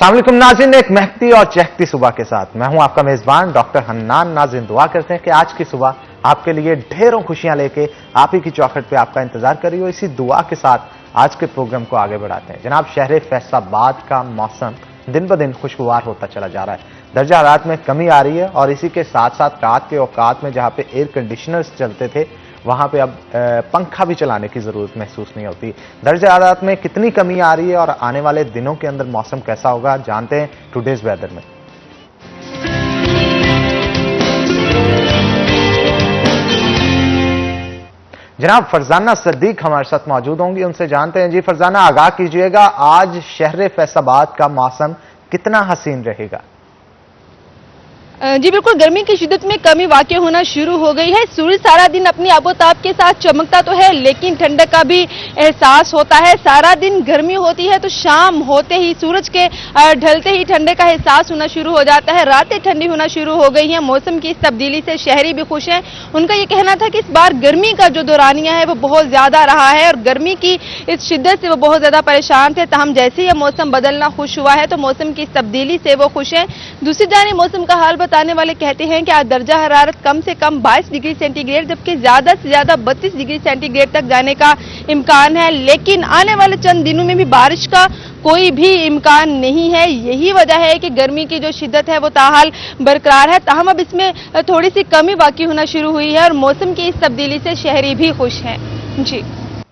अस्सलाम वालेकुम नाज़रीन, एक महकती और चहकती सुबह के साथ मैं हूं आपका मेजबान डॉक्टर हन्नान नाज़रीन। दुआ करते हैं कि आज की सुबह आपके लिए ढेरों खुशियां लेके आप ही की चौखट पे आपका इंतजार कर रही हो। इसी दुआ के साथ आज के प्रोग्राम को आगे बढ़ाते हैं। जनाब, शहर फैसलाबाद का मौसम दिन ब दिन खुशगवार होता चला जा रहा है। दर्जा हरारत में कमी आ रही है और इसी के साथ साथ रात के औकात में जहां पे एयर कंडीशनर्स चलते थे वहां पे अब पंखा भी चलाने की जरूरत महसूस नहीं होती। दर्जा हरारत में कितनी कमी आ रही है और आने वाले दिनों के अंदर मौसम कैसा होगा, जानते हैं टुडेज वेदर में। जनाब फरजाना सद्दीक हमारे साथ मौजूद होंगी, उनसे जानते हैं। जी फरजाना, आगाह कीजिएगा, आज शहर फैसलाबाद का मौसम कितना हसीन रहेगा? जी बिल्कुल, गर्मी की शिद्दत में कमी वाक़ई होना शुरू हो गई है। सूरज सारा दिन अपनी आबोताब के साथ चमकता तो है, लेकिन ठंडक का भी एहसास होता है। सारा दिन गर्मी होती है तो शाम होते ही, सूरज के ढलते ही ठंडक का एहसास होना शुरू हो जाता है। रातें ठंडी होना शुरू हो गई हैं। मौसम की इस तब्दीली से शहरी भी खुश हैं। उनका ये कहना था कि इस बार गर्मी का जो दौरानिया है वो बहुत ज्यादा रहा है और गर्मी की इस शिद्दत से वो बहुत ज्यादा परेशान थे। तहम जैसे ही मौसम बदलना खुश हुआ है तो मौसम की इस तब्दीली से वो खुश हैं। दूसरी जानिब मौसम का हाल बताने वाले कहते हैं कि आज दर्जा हरारत कम से कम 22 डिग्री सेंटीग्रेड जबकि ज्यादा से ज्यादा 32 डिग्री सेंटीग्रेड तक जाने का इम्कान है। लेकिन आने वाले चंद दिनों में भी बारिश का कोई भी इम्कान नहीं है। यही वजह है कि गर्मी की जो शिद्दत है वो ताहाल बरकरार है। ताहम अब इसमें थोड़ी सी कमी वाक़ई होना शुरू हुई है और मौसम की इस तब्दीली से शहरी भी खुश हैं। जी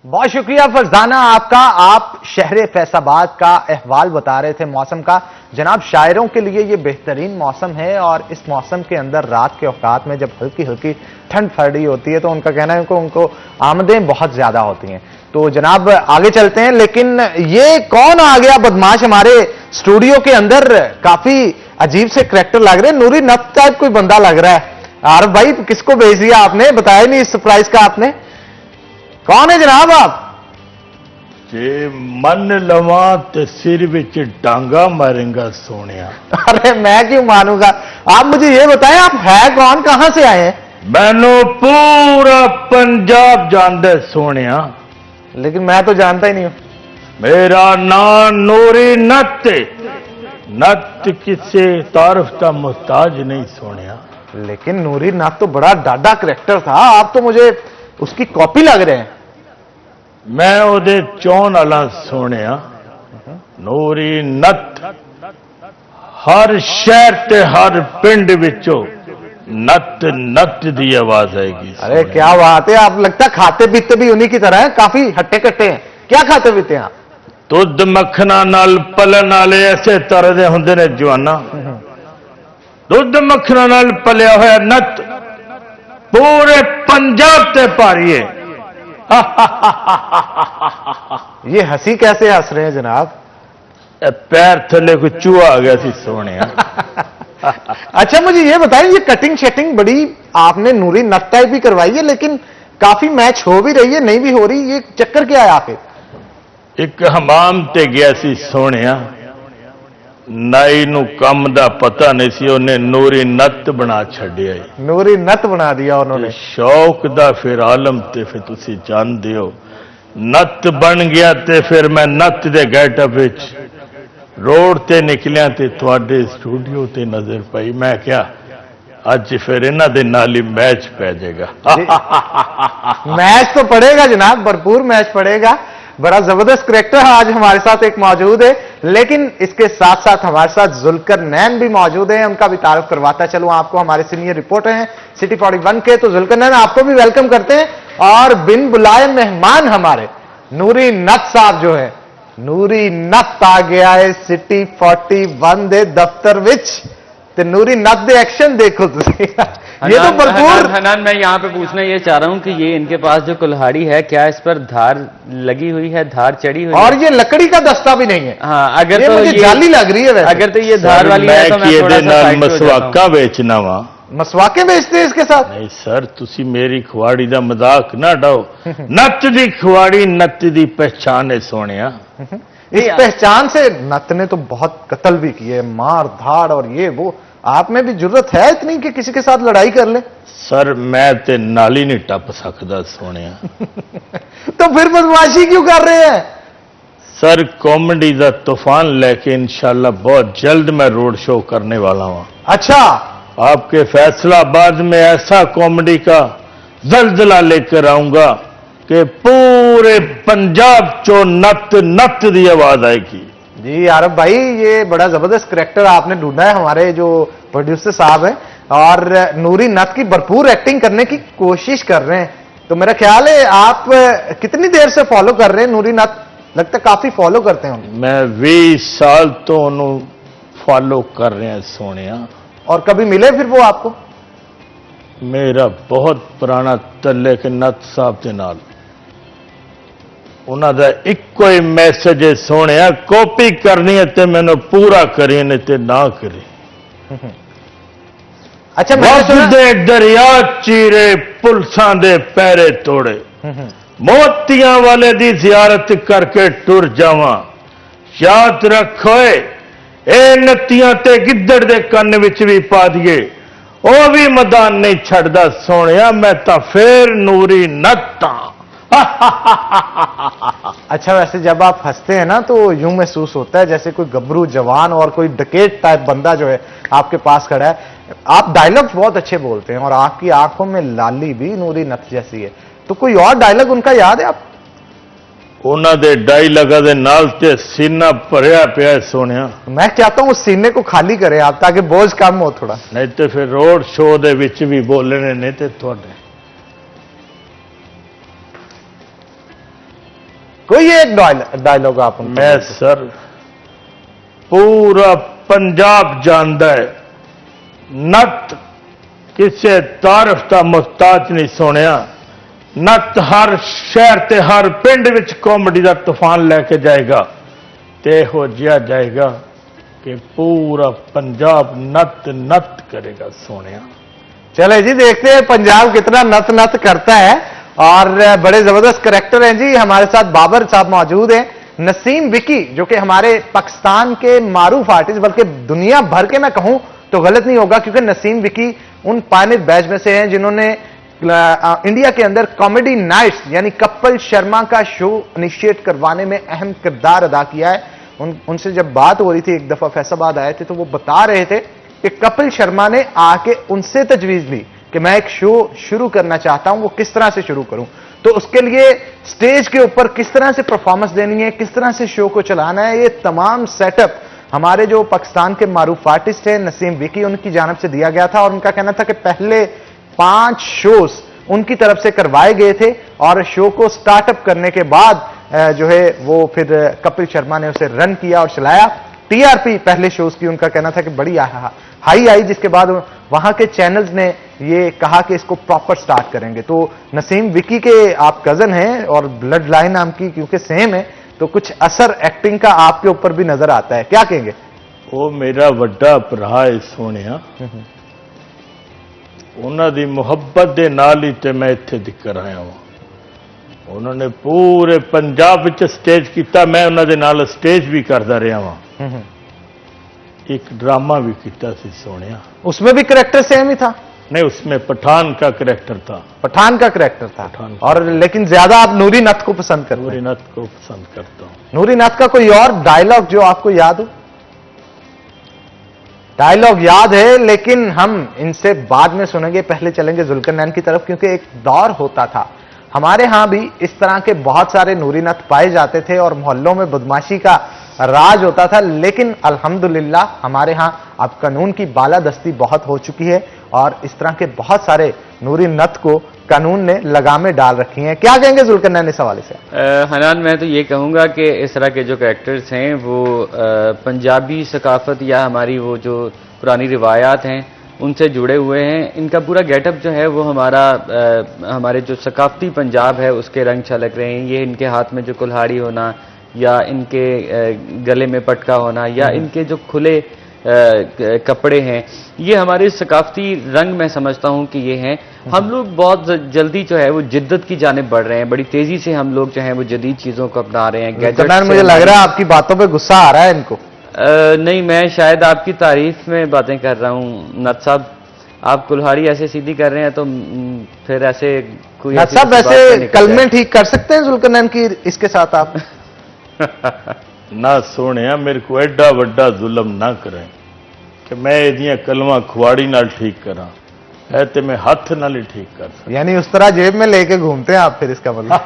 बहुत शुक्रिया फरजाना आपका। आप शहर फैसलाबाद का अहवाल बता रहे थे मौसम का। जनाब, शायरों के लिए ये बेहतरीन मौसम है और इस मौसम के अंदर रात के औकात में जब हल्की हल्की ठंड पड़ रही होती है तो उनका कहना है कि उनको आमदें बहुत ज्यादा होती हैं। तो जनाब आगे चलते हैं, लेकिन ये कौन आ गया बदमाश हमारे स्टूडियो के अंदर? काफी अजीब से करैक्टर लग रहे हैं, नूरी नत टाइप कोई बंदा लग रहा है। आरफ भाई, किसको भेज दिया आपने? बताया नहीं इस सरप्राइज का आपने। कौन है जनाब आप? जे मन लवा ते सिर विच डांगा मारेंगा सोनिया। अरे मैं क्यों मानूंगा, आप मुझे ये बताएं आप है कौन, कहां से आए हैं? मैनू पूरा पंजाब जानदे सोनिया। लेकिन मैं तो जानता ही नहीं हूं। मेरा नाम नूरी नत। नत किसे तारफ का मुहताज नहीं सोनिया। लेकिन नूरी नत तो बड़ा डाडा करैक्टर था, आप तो मुझे उसकी कॉपी लग रहे हैं। मैं ओदे चौन वाला सोनिया। नूरी नत हर शहर ते हर पिंड विचों नत नत दी आवाज आएगी। अरे क्या बात है, आप लगता खाते पीते भी उन्हीं की तरह है, काफी हट्टे कट्टे हैं। क्या खाते पीते हैं आप? दुध मक्खना नाल पलन वाले ऐसे तरह दे हुंदे ने जवाना। दुध मक्खना नाल पलिया होया नत पूरे पंजाब ते भारी है। ये हंसी कैसे हंस रहे हैं जनाब? पैर थले कोई चूहा आ गया सी सोने। अच्छा मुझे ये बताएं, ये कटिंग शेटिंग बड़ी आपने नूरी नट टाइप भी करवाई है, लेकिन काफी मैच हो भी रही है, नहीं भी हो रही, ये चक्कर क्या है आखिर? एक हमाम ते गया सी सोने, नाई नू कम दा पता नहीं सी, उन्हें नूरी नत बना छड़िया। नूरी नत बना दिया उन्होंने। शौक दा फिर आलम ते फिर तुसी जानदे हो, नत बन गया ते फिर मैं नत दे गेटअप विच रोड ते निकलिया ते तुहाडे स्टूडियो ते नजर पई। मैं क्या अज फिर इन्हां दे नाल ही मैच पै जाएगा। मैच तो पड़ेगा जनाब, भरपूर मैच पड़ेगा। बड़ा जबरदस्त करैक्टर आज हमारे साथ एक मौजूद है, लेकिन इसके साथ साथ हमारे साथ जुल्करनैन भी मौजूद है। उनका भी तारुफ करवाता चलूं आपको, हमारे सीनियर रिपोर्टर हैं सिटी 41 के। तो जुल्करनैन, आपको भी वेलकम करते हैं। और बिन बुलाए मेहमान हमारे नूरी नत साहब जो है, नूरी नत आ गया है सिटी 41 दे दफ्तर विच ते नूरी नत दे एक्शन देखो तुसी। ये तो भरपूर। हनान, मैं यहाँ पे पूछना ये चाह रहा हूँ कि ये इनके पास जो कुल्हाड़ी है, क्या इस पर धार लगी हुई है, धार चढ़ी हुई है? और ये लकड़ी का दस्ता भी नहीं है। हाँ, अगर ये तो मुझे जाली लग रही है वैसे। अगर तो ये धार वाली है तो मैं थोड़ा सा साइड पे हो जाता हूं। मसवाका बेचना वा। मसवाके बेचते हैं इसके साथ? नहीं सर, तुसी मेरी खुआड़ी दा मजाक ना डाओ। नत दी खुआड़ी नत दी पहचान है सोनिया। इस पहचान से नत ने तो बहुत कत्ल भी किए, मार धाड़ और ये वो। आप में भी जरूरत है इतनी कि किसी के साथ लड़ाई कर ले? सर मैं ते नाली नहीं टप सकता सोनिया। तो फिर बदमाशी क्यों कर रहे हैं? सर कॉमेडी का तूफान लेके इंशाल्लाह बहुत जल्द मैं रोड शो करने वाला हूं। अच्छा, आपके फैसलाबाद में ऐसा कॉमेडी का जलजला लेकर आऊंगा कि पूरे पंजाब चो नत नत दी आवाज आएगी। जी आरब भाई, ये बड़ा जबरदस्त करैक्टर आपने ढूंढा है। हमारे जो प्रोड्यूसर साहब हैं और नूरी नत की भरपूर एक्टिंग करने की कोशिश कर रहे हैं। तो मेरा ख्याल है आप कितनी देर से फॉलो कर रहे हैं नूरी नत? लगता है काफी फॉलो करते हैं उन्हें। मैं 20 साल तो उन्होंने फॉलो कर रहे हैं सोनिया। और कभी मिले फिर वो आपको? मेरा बहुत पुराना तल्लेक नत साहब के नाल उन्हों का इको ही मैसेज है सोनिया, कॉपी करनी है तो मैंने पूरा करी, नहीं तो ना करी। अच्छा, मैंने सुना दे दरिया चीरे पुलसां दे पैरे तोड़े, मोतियां वाले दी जियारत करके टुर जावां। याद रखो ए नत्तियां ते गिद्दड़ दे कन्न विच भी पा दिए, ओ भी मैदान नहीं छड़दा सोनिया, मैं तो फिर नूरी नत्ता। अच्छा, वैसे जब आप हंसते हैं ना तो यूं महसूस होता है जैसे कोई गबरू जवान और कोई डकेट टाइप बंदा जो है आपके पास खड़ा है। आप डायलॉग्स बहुत अच्छे बोलते हैं और आपकी आंखों में लाली भी नूरी नत जैसी है। तो कोई और डायलॉग उनका याद है आप? उन्होंने डायलॉगां दे नाल ते सीना भरिया पिया है सोनिया। मैं चाहता हूं उस सीने को खाली करें आप, ताकि बोझ कम हो थोड़ा। नहीं तो फिर रोड शो दे विच भी बोलने नहीं ते तुहाडे। कोई एक डायलॉग आप उनका मैं बोलते। सर पूरा पंजाब जानदा है, नत किसी तारफ का मुहताज नहीं सोनिया। नत हर शहर ते हर पिंड विच कॉमेडी का तूफान लेके जाएगा ते हो जिया जाएगा कि पूरा पंजाब नत नत करेगा सोनिया। चले जी, देखते हैं पंजाब कितना नत नत करता है। और बड़े जबरदस्त करैक्टर हैं जी। हमारे साथ बाबर साहब मौजूद हैं। नसीम विकी, जो कि हमारे पाकिस्तान के मारूफ आर्टिस्ट, बल्कि दुनिया भर के मैं कहूं तो गलत नहीं होगा, क्योंकि नसीम विकी उन पायनियर बैच में से हैं जिन्होंने इंडिया के अंदर कॉमेडी नाइट्स यानी कपिल शर्मा का शो इनिशिएट करवाने में अहम किरदार अदा किया है। उनसे जब बात हो रही थी, एक दफा फैसलाबाद आए थे, तो वो बता रहे थे कि कपिल शर्मा ने आके उनसे तजवीज ली कि मैं एक शो शुरू करना चाहता हूं, वो किस तरह से शुरू करूं। तो उसके लिए स्टेज के ऊपर किस तरह से परफॉर्मेंस देनी है, किस तरह से शो को चलाना है, ये तमाम सेटअप हमारे जो पाकिस्तान के मारूफ आर्टिस्ट हैं नसीम विकी, उनकी जानब से दिया गया था। और उनका कहना था कि पहले 5 शोज उनकी तरफ से करवाए गए थे और शो को स्टार्टअप करने के बाद जो है वो फिर कपिल शर्मा ने उसे रन किया और चलाया। टीआरपी पहले शोज की उनका कहना था कि बड़ी हाई आई, जिसके बाद वहां के चैनल्स ने ये कहा कि इसको प्रॉपर स्टार्ट करेंगे। तो नसीम विकी के आप कजन हैं और ब्लड लाइन आपकी क्योंकि सेम है, तो कुछ असर एक्टिंग का आपके ऊपर भी नजर आता है, क्या कहेंगे? वो मेरा वड्डा भरा है सोनिया, उन्हों की मुहब्बत के नाल ही ते मैं इत्थे दिक्कर आया हूं। उन्होंने पूरे पंजाब विच स्टेज किया, मैं उन्होंने नाल स्टेज भी करता रहा हूं। एक ड्रामा भी किया सी सोनिया, उसमें भी करैक्टर सेम ही था? नहीं, उसमें पठान का करैक्टर था। पठान का करैक्टर था। पठान। और लेकिन ज्यादा आप नूरी नत को पसंद करते हैं? नूरी नत को पसंद करता हूं। नूरी नत का कोई और डायलॉग जो आपको याद हो? डायलॉग याद है, लेकिन हम इनसे बाद में सुनेंगे। पहले चलेंगे जुल्करनैन की तरफ, क्योंकि एक दौर होता था हमारे यहां भी इस तरह के बहुत सारे नूरी नत पाए जाते थे और मोहल्लों में बदमाशी का राज होता था। लेकिन अल्हम्दुलिल्लाह हमारे यहां अब कानून की बालादस्ती बहुत हो चुकी है और इस तरह के बहुत सारे नूरी नत को कानून ने लगामें डाल रखी हैं। क्या कहेंगे जुल्करनैन इस हवाले से? हनान, मैं तो ये कहूँगा कि इस तरह के जो कैरेक्टर्स हैं वो पंजाबी सकाफत या हमारी वो जो पुरानी रिवायात हैं उनसे जुड़े हुए हैं। इनका पूरा गेटअप जो है वो हमारे जो सकाफती पंजाब है उसके रंग छलक रहे हैं। ये इनके हाथ में जो कुल्हाड़ी होना या इनके गले में पटका होना या इनके जो खुले कपड़े हैं, ये हमारे सकाफती रंग मैं समझता हूं कि ये हैं। हम लोग बहुत जल्दी जो है वो जिद्दत की जानिब बढ़ रहे हैं, बड़ी तेजी से हम लोग जो है वो जदीद चीज़ों को अपना रहे हैं। गैजेट्स, मुझे लग रहा है आपकी बातों पे गुस्सा आ रहा है इनको। नहीं, मैं शायद आपकी तारीफ में बातें कर रहा हूँ नत साहब। आप कुल्हाड़ी ऐसे सीधी कर रहे हैं तो फिर ऐसे कोई नत साहब वैसे कलमे ठीक कर सकते हैं जुल्करनैन की इसके साथ आप? ना सोने मेरे को एडा वड्डा जुल्म ना करें कि मैं एदियां कलमां खुआड़ी नाल ठीक करा है ते मैं हाथ नाल ही ठीक कर सकता। यानी उस तरह जेब में लेके घूमते हैं आप, फिर इसका मतलब।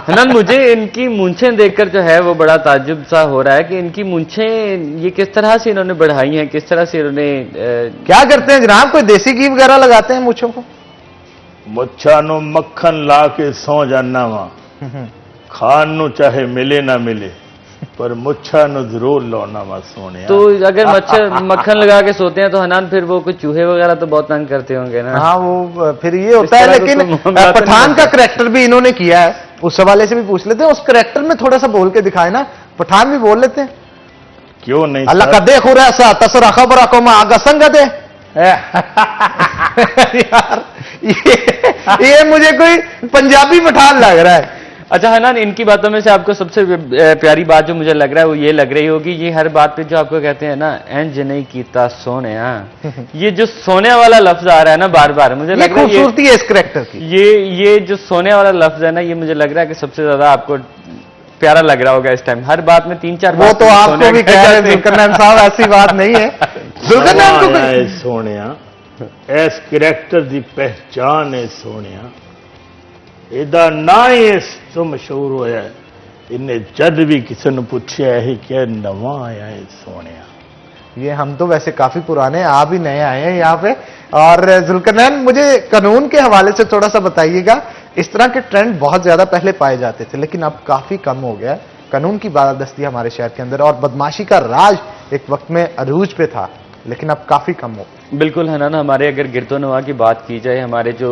हनन, मुझे इनकी मूंछें देखकर जो है वो बड़ा ताज्जुब सा हो रहा है कि इनकी मूंछें ये किस तरह से इन्होंने बढ़ाई हैं, किस तरह से इन्होंने क्या करते हैं जनाब, कोई देसी घी वगैरह लगाते हैं मूंछों को? मुच्छा नु मक्खन ला के सौ जाना वा, खान नु चाहे मिले ना मिले, पर मुच्छा नु जरूर लाना वा सोने। तो अगर मक्खन लगा के सोते हैं तो हनान फिर वो कुछ चूहे वगैरह तो बहुत तंग करते होंगे ना। हाँ, वो फिर ये होता है। तरह लेकिन तो मामला तो पठान नहीं का है। करेक्टर भी इन्होंने किया है, उस हवाले से भी पूछ लेते हैं। उस करेक्टर में थोड़ा सा बोल के दिखाए ना, पठान भी बोल लेते हैं। क्यों नहीं अल्लाह सर? कदे खुरा सा तसरा खबर को मैं आगा संगत है। यार ये मुझे कोई पंजाबी पठान लग रहा है। अच्छा हनान, इनकी बातों में से आपको सबसे प्यारी बात जो मुझे लग रहा है वो ये लग रही होगी, ये हर बात पे जो आपको कहते हैं ना, इंज नहीं कीता सोने, ये जो सोने वाला लफ्ज आ रहा है ना बार बार, मुझे लग रहा है खूबसूरती है इस करेक्टर की। ये जो सोने वाला लफ्ज है ना, ये मुझे लग रहा है कि सबसे ज्यादा आपको प्यारा लग रहा होगा इस टाइम। हर बात में 3-4 वो तो आपको भी कह रहे हैं जुल्करनैन साहब, ऐसी बात नहीं है। जुल्करनैन को सोने इस करैक्टर की पहचान है सोने, ਇਹਦਾ ना ही इस तो मशहूर होया। इन्हें जद भी किसी ने पूछा है क्या नवा आया है सोने। ये हम तो वैसे काफी पुराने, आप ही नए आए हैं यहाँ पे। और जुल्करनैन, मुझे कानून के हवाले से थोड़ा सा बताइएगा। इस तरह के ट्रेंड बहुत ज्यादा पहले पाए जाते थे, लेकिन अब काफी कम हो गया है कानून की बालादस्ती हमारे शहर के अंदर, और बदमाशी का राज एक वक्त में अरूज पे था, लेकिन अब काफी कम हो। बिल्कुल है ना। हमारे अगर गिरदोनवा की बात की जाए, हमारे जो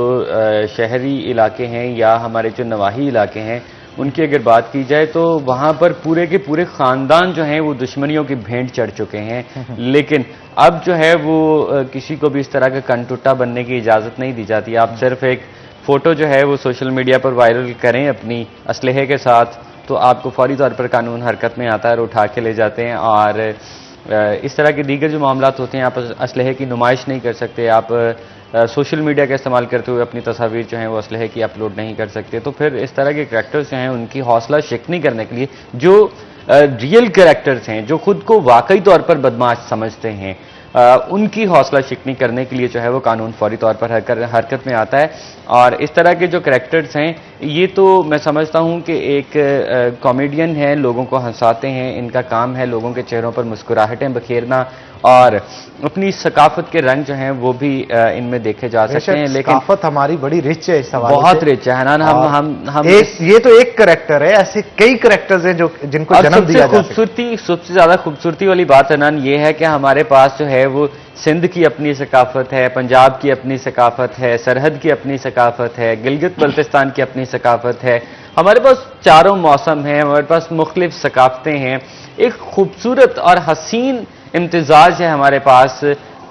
शहरी इलाके हैं या हमारे जो नवाही इलाके हैं उनकी अगर बात की जाए, तो वहाँ पर पूरे के पूरे ख़ानदान जो हैं वो दुश्मनियों की भेंट चढ़ चुके हैं। लेकिन अब जो है वो किसी को भी इस तरह का कनटुट्टा बनने की इजाज़त नहीं दी जाती। आप सिर्फ एक फ़ोटो जो है वो सोशल मीडिया पर वायरल करें अपनी असलहे के साथ, तो आपको फौरी तौर पर कानून हरकत में आता है और उठा के ले जाते हैं। और इस तरह के दीगर जो मामलात होते हैं, आप असलहे की नुमाइश नहीं कर सकते, आप सोशल मीडिया का इस्तेमाल करते हुए अपनी तस्वीर जो हैं वो असलहे की अपलोड नहीं कर सकते। तो फिर इस तरह के करैक्टर्स जो हैं उनकी हौसला शिकनी करने के लिए, जो रियल करैक्टर्स हैं, जो खुद को वाकई तौर पर बदमाश समझते हैं, उनकी हौसला शिकनी करने के लिए जो है वो कानून फौरी तौर पर हरकत में आता है। और इस तरह के जो करैक्टर्स हैं, ये तो मैं समझता हूँ कि एक कॉमेडियन है, लोगों को हंसाते हैं, इनका काम है लोगों के चेहरों पर मुस्कुराहटें बखेरना, और अपनी सकाफत के रंग जो हैं वो भी इनमें देखे जा सकते हैं। लेकिन सकाफत हमारी बड़ी रिच है, इस हवाले बहुत से रिच है ना। हम ये तो एक करैक्टर है, ऐसे कई करैक्टर्स हैं जो जिनको जन्म दिया जाता है। सबसे ज्यादा खूबसूरती वाली बात है ना ये है कि हमारे पास जो है वो सिंध की अपनी सकाफत है, पंजाब की अपनी सकाफत है, सरहद की अपनी सकाफत है, गिलगित बल्तिस्तान की अपनी सकाफत है। हमारे पास चारों मौसम हैं, हमारे पास मुख्तलिफ सकाफतें हैं, एक खूबसूरत और हसीन इम्तिजाज है हमारे पास।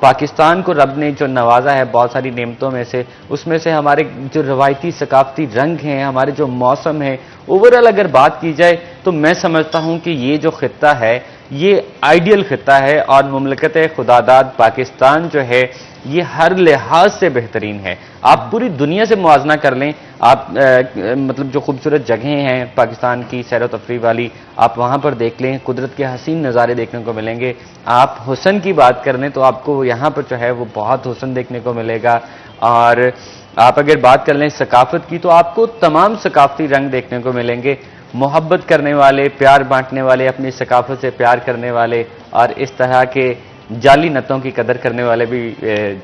पाकिस्तान को रब ने जो नवाजा है बहुत सारी नेमतों में से, उसमें से हमारे जो रवायती सकाफती रंग हैं, हमारे जो मौसम है, ओवरऑल अगर बात की जाए तो मैं समझता हूँ कि ये जो खित्ता है ये आइडियल खित्ता है, और मुमलकत खुदादाद पाकिस्तान जो है ये हर लिहाज से बेहतरीन है। आप पूरी दुनिया से मुआजना कर लें, आप मतलब जो खूबसूरत जगहें हैं पाकिस्तान की सैर व तफरीह वाली, आप वहाँ पर देख लें, कुदरत के हसीन नज़ारे देखने को मिलेंगे। आप हुस्न की बात कर लें तो आपको यहाँ पर जो है वो बहुत हुस्न देखने को मिलेगा। और आप अगर बात कर लें सकाफत की, तो आपको तमाम सकाफती रंग देखने को मिलेंगे। मोहब्बत करने वाले, प्यार बांटने वाले, अपनी सकाफत से प्यार करने वाले, और इस तरह के जाली नतों की कदर करने वाले भी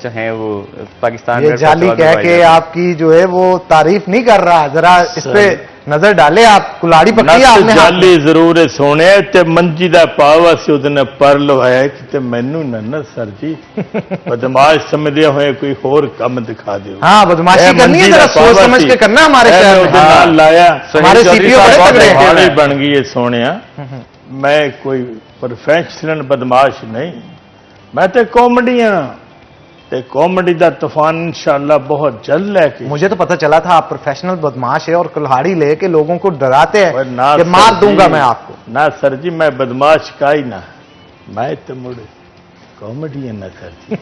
जो हैं वो पाकिस्तान में। जाली कह के आपकी जो है वो तारीफ नहीं कर रहा, जरा इस पे नजर डाले आप। कुलाड़ी पकड़ी आपने, जाली जरूर सोने ते मंजी दा पावा से उसने पर लवाया कि मैनू न सर जी बदमाश समझदे हुए कोई होर काम दिखा दो। हाँ, बदमाशी करनी है, जरा सोच समझ के करना। हमारे शहर में लाया हमारे सीपीओ बड़े तगड़े हैं। बन गई है सोने। मैं कोई प्रोफेशनल बदमाश नहीं, मैं तो कॉमेडी हाँ, ते कॉमेडी का तूफान इंशाअल्लाह बहुत जल्द लेके। मुझे तो पता चला था आप प्रोफेशनल बदमाश है और कुल्हाड़ी लेके लोगों को डराते हैं कि मार सर दूंगा जी, मैं आपको। ना सर जी, मैं बदमाश का ही ना, मैं तो मुड़े कॉमेडी है नजर जी।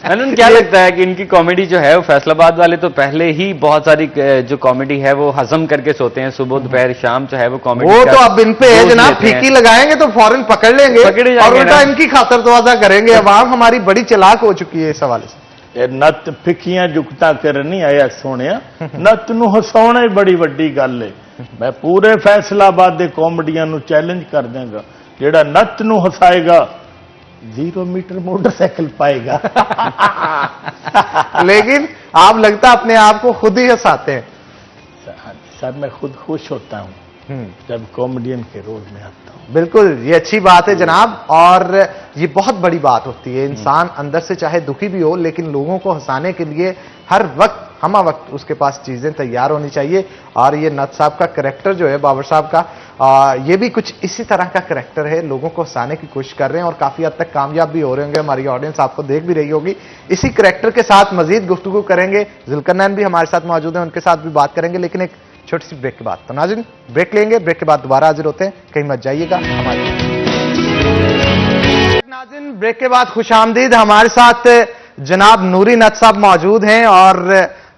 अनंत, क्या लगता है कि इनकी कॉमेडी जो है वो फैसलाबाद वाले तो पहले ही बहुत सारी जो कॉमेडी है वो हजम करके सोते हैं, सुबह दोपहर शाम जो है वो कॉमेडी वो तो अब इन पे है जनाब, फीकी लगाएंगे तो फौरन पकड़ लेंगे पकड़े और जाएंगे उल्टा ना। इनकी खातर दुआ करेंगे। अवाम हमारी बड़ी चालाक हो चुकी है इस हवाले से। ਇਹ ਨੱਤ ਫਿੱਕੀਆਂ ਜੁਗਤਾਂ ਕਰਨ ਨਹੀਂ ਆਇਆ ਸੋਹਣਿਆ, ਨੱਤ ਨੂੰ ਹਸਾਉਣਾ ਹੀ ਬੜੀ ਵੱਡੀ ਗੱਲ ਏ। ਮੈਂ ਪੂਰੇ ਫੈਸਲਾਬਾਦ ਦੇ ਕਾਮੇਡੀਆਂ ਨੂੰ ਚੈਲੰਜ ਕਰ ਦਿਆਂਗਾ, ਜਿਹੜਾ ਨੱਤ ਨੂੰ ਹਸਾਏਗਾ 0 मीटर मोटरसाइकिल पाएगा। लेकिन आप लगता अपने आप को खुद ही हंसाते हैं। सर मैं खुद खुश होता हूँ जब कॉमेडियन के रोल में आता हूँ। बिल्कुल, ये अच्छी बात है जनाब, और ये बहुत बड़ी बात होती है। इंसान अंदर से चाहे दुखी भी हो, लेकिन लोगों को हंसाने के लिए हर वक्त हमा वक्त उसके पास चीजें तैयार होनी चाहिए। और ये नत साहब का करैक्टर जो है, बाबर साहब का, ये भी कुछ इसी तरह का करैक्टर है। लोगों को हंसाने की कोशिश कर रहे हैं और काफी हद तक कामयाब भी हो रहे होंगे। हमारी ऑडियंस आपको देख भी रही होगी। इसी करैक्टर के साथ मजीद गुफ्तगू करेंगे। जुल्करनैन भी हमारे साथ मौजूद हैं, उनके साथ भी बात करेंगे, लेकिन एक छोटी सी ब्रेक के बाद। तो नाज़रीन, ब्रेक लेंगे, ब्रेक के बाद दोबारा हाजिर होते हैं, कहीं मत जाइएगा। हमारे नाज़रीन, ब्रेक के बाद खुशामदीद। हमारे साथ जनाब नूरी नत साहब मौजूद हैं और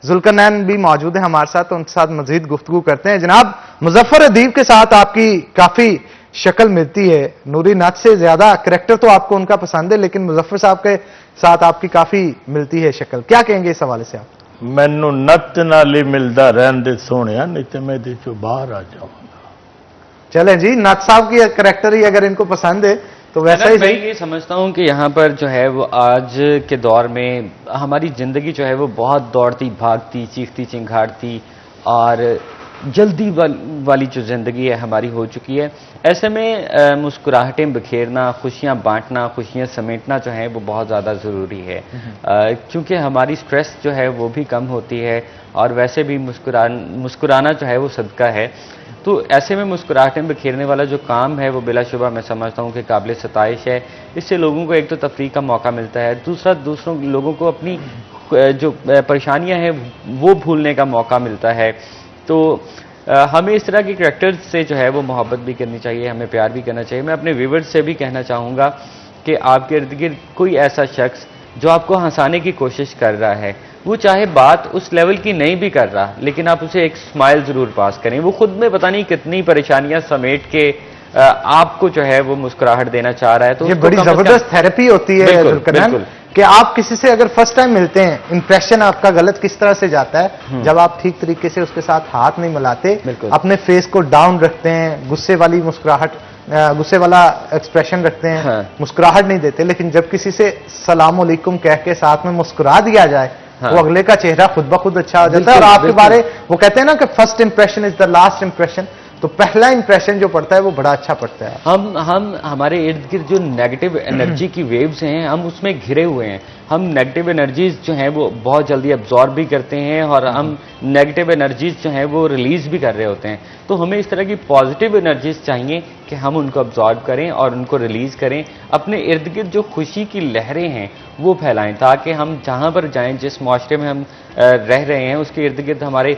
जुल्करनैन भी मौजूद है हमारे साथ, तो उनके साथ मजीद गुफ्तगू करते हैं। जनाब, मुजफ्फर अदीब के साथ आपकी काफी शक्ल मिलती है। नूरी नत से ज्यादा करैक्टर तो आपको उनका पसंद है, लेकिन मुजफ्फर साहब के साथ आपकी काफी मिलती है शक्ल। क्या कहेंगे इस हवाले से आप? ਮੈਨੂੰ ਨੱਤ ਨਾਲ ਹੀ ਮਿਲਦਾ ਰਹਿਣ ਦੇ ਸੋਹਣਿਆ, नहीं तो मैं ਇਹਦੇ ਚੋਂ बाहर आ जाऊंगा। चलें जी, नत साहब की करैक्टर ही अगर इनको पसंद है तो वैसा ही मैं ये समझता हूँ कि यहाँ पर जो है वो आज के दौर में हमारी जिंदगी जो है वो बहुत दौड़ती भागती चीखती चिंगाड़ती और जल्दी वाली जो जिंदगी है हमारी हो चुकी है। ऐसे में मुस्कुराहटें बिखेरना, खुशियाँ बांटना, खुशियाँ समेटना जो है वो बहुत ज़्यादा ज़रूरी है, क्योंकि हमारी स्ट्रेस जो है वो भी कम होती है और वैसे भी मुस्कुराना जो है वो सदका है। तो ऐसे में मुस्कुराहटें बिखेरने वाला जो काम है वो बिलाशुबा मैं समझता हूँ कि काबिल सताइश है। इससे लोगों को एक तो तफरीह का मौका मिलता है, दूसरा दूसरों लोगों को अपनी जो परेशानियाँ हैं वो भूलने का मौका मिलता है। तो हमें इस तरह के करैक्टर्स से जो है वो मोहब्बत भी करनी चाहिए, हमें प्यार भी करना चाहिए। मैं अपने व्यूअर्स से भी कहना चाहूँगा कि आपके इर्द गिर्द कोई ऐसा शख्स जो आपको हंसाने की कोशिश कर रहा है, वो चाहे बात उस लेवल की नहीं भी कर रहा, लेकिन आप उसे एक स्माइल ज़रूर पास करें। वो खुद में पता नहीं कितनी परेशानियां समेट के आपको जो है वो मुस्कुराहट देना चाह रहा है। तो ये बड़ी जबरदस्त थेरेपी होती है जुल्करनैन, कि आप किसी से अगर फर्स्ट टाइम मिलते हैं, इंप्रेशन आपका गलत किस तरह से जाता है जब आप ठीक तरीके से उसके साथ हाथ नहीं मिलाते, अपने फेस को डाउन रखते हैं, गुस्से वाली मुस्कुराहट, गुस्से वाला एक्सप्रेशन रखते हैं, हाँ। मुस्कुराहट नहीं देते, लेकिन जब किसी से सलाम अलैकुम कह के साथ में मुस्कुरा दिया जाए, हाँ। वो अगले का चेहरा खुद ब खुद अच्छा हो जाता है। और आपके बारे वो कहते हैं ना कि first impression is the last impression, तो पहला इंप्रेशन जो पड़ता है वो बड़ा अच्छा पड़ता है। हम हमारे इर्द गिर्द जो नेगेटिव एनर्जी की वेव्स हैं, हम उसमें घिरे हुए हैं। हम नेगेटिव एनर्जीज जो हैं वो बहुत जल्दी एब्जॉर्ब भी करते हैं और हम नेगेटिव एनर्जीज जो हैं वो रिलीज भी कर रहे होते हैं। तो हमें इस तरह की पॉजिटिव एनर्जीज चाहिए कि हम उनको एब्जॉर्ब करें और उनको रिलीज करें। अपने इर्द गिर्द जो खुशी की लहरें हैं वो फैलाएं, ताकि हम जहाँ पर जाएं, जिस माशरे में हम रह रहे हैं उसके इर्द गिर्द हमारे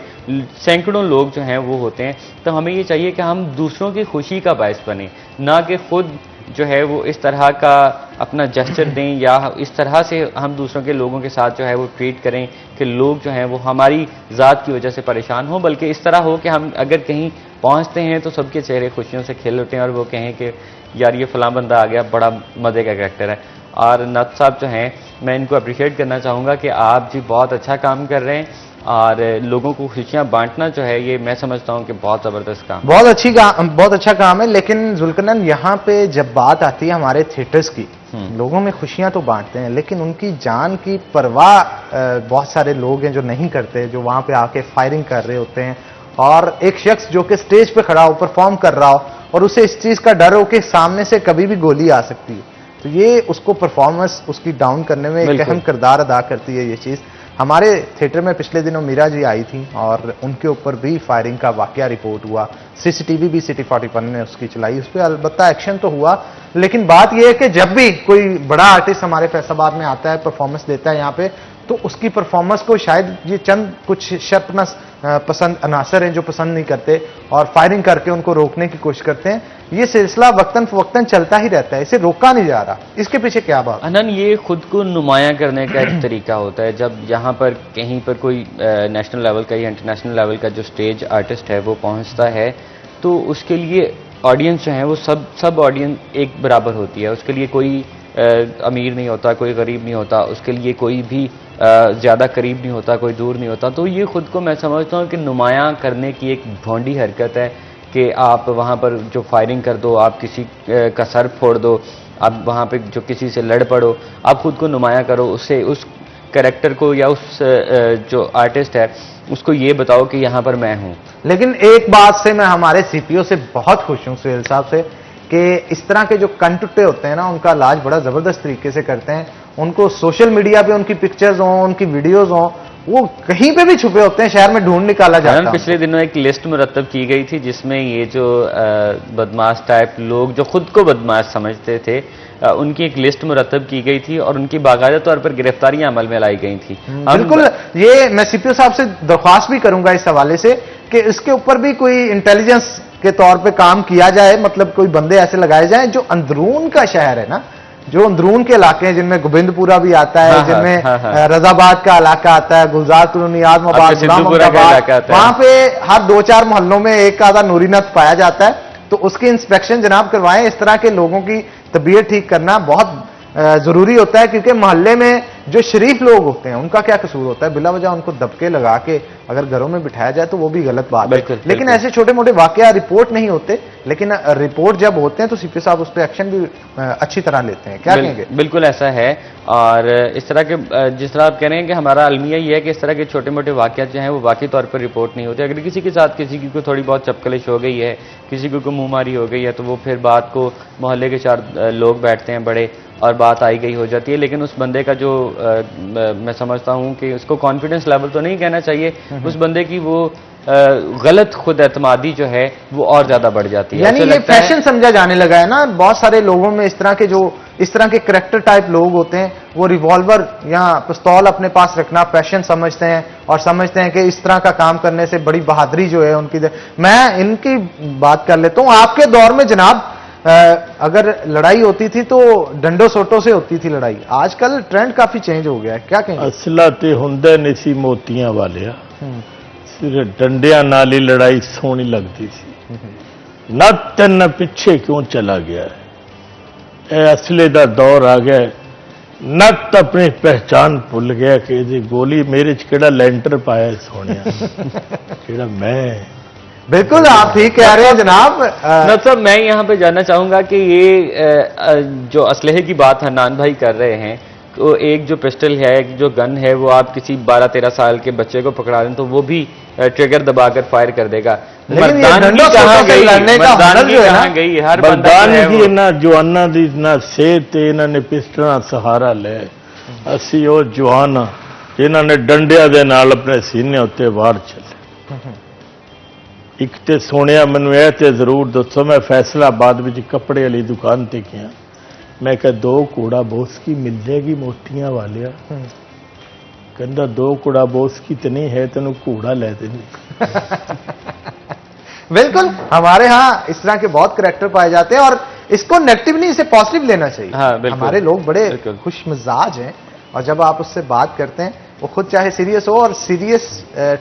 सैकड़ों लोग जो हैं वो होते हैं। तो हमें ये चाहिए कि हम दूसरों की खुशी का बायस बने, ना कि खुद जो है वो इस तरह का अपना जेस्चर दें या इस तरह से हम दूसरों के लोगों के साथ जो है वो ट्रीट करें कि लोग जो हैं वो हमारी ज़ात की वजह से परेशान हो, बल्कि इस तरह हो कि हम अगर कहीं पहुंचते हैं तो सबके चेहरे खुशियों से खिल उठें और वो कहें कि यार ये फलां बंदा आ गया, बड़ा मज़े का कैरेक्टर है। और नत साहब जो हैं, मैं इनको अप्रिशिएट करना चाहूँगा कि आप जी बहुत अच्छा काम कर रहे हैं और लोगों को खुशियां बांटना जो है ये मैं समझता हूं कि बहुत जबरदस्त काम, बहुत अच्छा काम है। लेकिन जुल्करनैन, यहाँ पे जब बात आती है हमारे थिएटर्स की, लोगों में खुशियां तो बांटते हैं, लेकिन उनकी जान की परवाह बहुत सारे लोग हैं जो नहीं करते, जो वहां पे आके फायरिंग कर रहे होते हैं। और एक शख्स जो कि स्टेज पे खड़ा हो, परफॉर्म कर रहा हो और उसे इस चीज का डर हो कि सामने से कभी भी गोली आ सकती है, तो ये उसको परफॉर्मेंस उसकी डाउन करने में एक अहम किरदार अदा करती है ये चीज। हमारे थिएटर में पिछले दिनों मीरा जी आई थी और उनके ऊपर भी फायरिंग का वाकया रिपोर्ट हुआ। सीसीटीवी भी सिटी 41 ने उसकी चलाई, उस पर अलबत्ता एक्शन तो हुआ, लेकिन बात यह है कि जब भी कोई बड़ा आर्टिस्ट हमारे फैसलाबाद में आता है, परफॉर्मेंस देता है यहाँ पे, तो उसकी परफॉर्मेंस को शायद ये चंद कुछ शर्त पसंद अनासर हैं जो पसंद नहीं करते और फायरिंग करके उनको रोकने की कोशिश करते हैं। ये सिलसिला वक्तन फवक्तन चलता ही रहता है, इसे रोका नहीं जा रहा। इसके पीछे क्या बात? अनन, ये खुद को नुमाया करने का एक तरीका होता है। जब यहाँ पर कहीं पर कोई नेशनल लेवल का या इंटरनेशनल लेवल का जो स्टेज आर्टिस्ट है वो पहुँचता है, तो उसके लिए ऑडियंस जो है वो सब ऑडियंस एक बराबर होती है। उसके लिए कोई अमीर नहीं होता, कोई गरीब नहीं होता, उसके लिए कोई भी ज़्यादा करीब नहीं होता, कोई दूर नहीं होता। तो ये खुद को मैं समझता हूँ कि नुमाया करने की एक भोंडी हरकत है कि आप वहाँ पर जो फायरिंग कर दो, आप किसी का सर फोड़ दो, आप वहाँ पे जो किसी से लड़ पड़ो, आप खुद को नुमाया करो, उससे उस कैरेक्टर को या उस जो आर्टिस्ट है उसको ये बताओ कि यहाँ पर मैं हूँ। लेकिन एक बात से मैं हमारे सीपीओ से बहुत खुश हूँ, सुहेल साहब से, कि इस तरह के जो कंटुट्टे होते हैं ना, उनका इलाज बड़ा जबरदस्त तरीके से करते हैं। उनको सोशल मीडिया पे उनकी पिक्चर्स हों, उनकी वीडियोस हों, वो कहीं पे भी छुपे होते हैं, शहर में ढूंढ निकाला जाता है। पिछले दिनों एक लिस्ट मुरतब की गई थी जिसमें ये जो बदमाश टाइप लोग जो खुद को बदमाश समझते थे, उनकी एक लिस्ट मुरतब की गई थी और उनकी बाकायदा तौर पर गिरफ्तारियां अमल में लाई गई थी। बिल्कुल, ये मैं सीपीओ साहब से दरख्वास्त भी करूंगा इस हवाले से कि इसके ऊपर भी कोई इंटेलिजेंस के तौर पे काम किया जाए, मतलब कोई बंदे ऐसे लगाए जाएं जो अंदरून का शहर है ना, जो अंदरून के इलाके हैं जिनमें गोविंदपुरा भी आता है, जिनमें रजाबाद का इलाका आता है, गुलजार कॉलोनी, आजमाबाद, वहां पे हर 2-4 मोहल्लों में एक आधा नूरीनत पाया जाता है। तो उसकी इंस्पेक्शन जनाब करवाएं। इस तरह के लोगों की तबीयत ठीक करना बहुत जरूरी होता है, क्योंकि मोहल्ले में जो शरीफ लोग होते हैं उनका क्या कसूर होता है? बिला वजह उनको दबके लगा के अगर घरों में बिठाया जाए तो वो भी गलत बात है। लेकिन ऐसे छोटे मोटे वाकया रिपोर्ट नहीं होते, लेकिन रिपोर्ट जब होते हैं तो सीपी साहब उस पर एक्शन भी अच्छी तरह लेते हैं। क्या कहेंगे? बिल्कुल ऐसा है। और इस तरह के जिस तरह आप कह रहे हैं कि हमारा अलमिया ये है कि इस तरह के छोटे मोटे वाकयात जो हैं वो वाकई तौर पर रिपोर्ट नहीं होते। अगर किसी के साथ किसी की थोड़ी बहुत चपकलिश हो गई है, किसी को मुंहमारी हो गई है, तो वो फिर बात को मोहल्ले के 4 लोग बैठते हैं बड़े और बात आई गई हो जाती है। लेकिन उस बंदे का जो मैं समझता हूं कि उसको कॉन्फिडेंस लेवल तो नहीं कहना चाहिए, उस बंदे की वो गलत खुद एतमादी जो है वो और ज्यादा बढ़ जाती है। यानी ये फैशन समझा जाने लगा है ना बहुत सारे लोगों में। इस तरह के करैक्टर टाइप लोग होते हैं, वो रिवॉल्वर या पिस्तौल अपने पास रखना फैशन समझते हैं और समझते हैं कि इस तरह का काम करने से बड़ी बहादुरी जो है उनकी। मैं इनकी बात कर लेता हूं। आपके दौर में जनाब अगर लड़ाई होती थी तो डंडो सोटो से होती थी लड़ाई, आजकल ट्रेंड काफी चेंज हो गया है। क्या कहेंगे? असला ते हुंदे नहीं सी मोतियां वालिया, सिर्फ डंडियां नाल ही लड़ाई सोहनी लगती थी। न तेन पिछे क्यों चला गया है? ए असले दा दौर आ गया। नत अपनी पहचान भुल गया कि जी गोली मेरे च केड़ा लेंटर पाया सोनिया केड़ा मैं। बिल्कुल आप ठीक कह रहे हैं जनाब। मतलब मैं यहाँ पे जानना चाहूंगा कि ये जो असलहे की बात हन्नान भाई कर रहे हैं, तो एक जो पिस्टल है, एक जो गन है, वो आप किसी 12-13 साल के बच्चे को पकड़ा दें तो वो भी ट्रिगर दबाकर फायर कर देगा। मर्दानगी कहाँ गई? मर्दानगी कहाँ गई? हर मर्दानगी ना जवाना दी ना सेहत इन्होंने पिस्टल सहारा ले। असी वो जवान जिन्होंने डंडिया दे नाल अपने सीने उत्ते वार चले। एक तो सुनिया मैनू यह तो जरूर दसो, मैं फैसलाबाद में कपड़े वाली दुकान ते गया, मैं कहा 2 कूड़ा बोस की मिल जाएगी मोतियां वालिया। कहता 2 कूड़ा बोस की तो नहीं है, तेन कूड़ा ले देनी। बिल्कुल, हमारे यहाँ इस तरह के बहुत करैक्टर पाए जाते हैं और इसको नेगेटिव नहीं, इसे पॉजिटिव लेना चाहिए। हाँ, हमारे लोग बड़े खुश मिजाज हैं और जब आप उससे बात करते हैं वो खुद चाहे सीरियस हो और सीरियस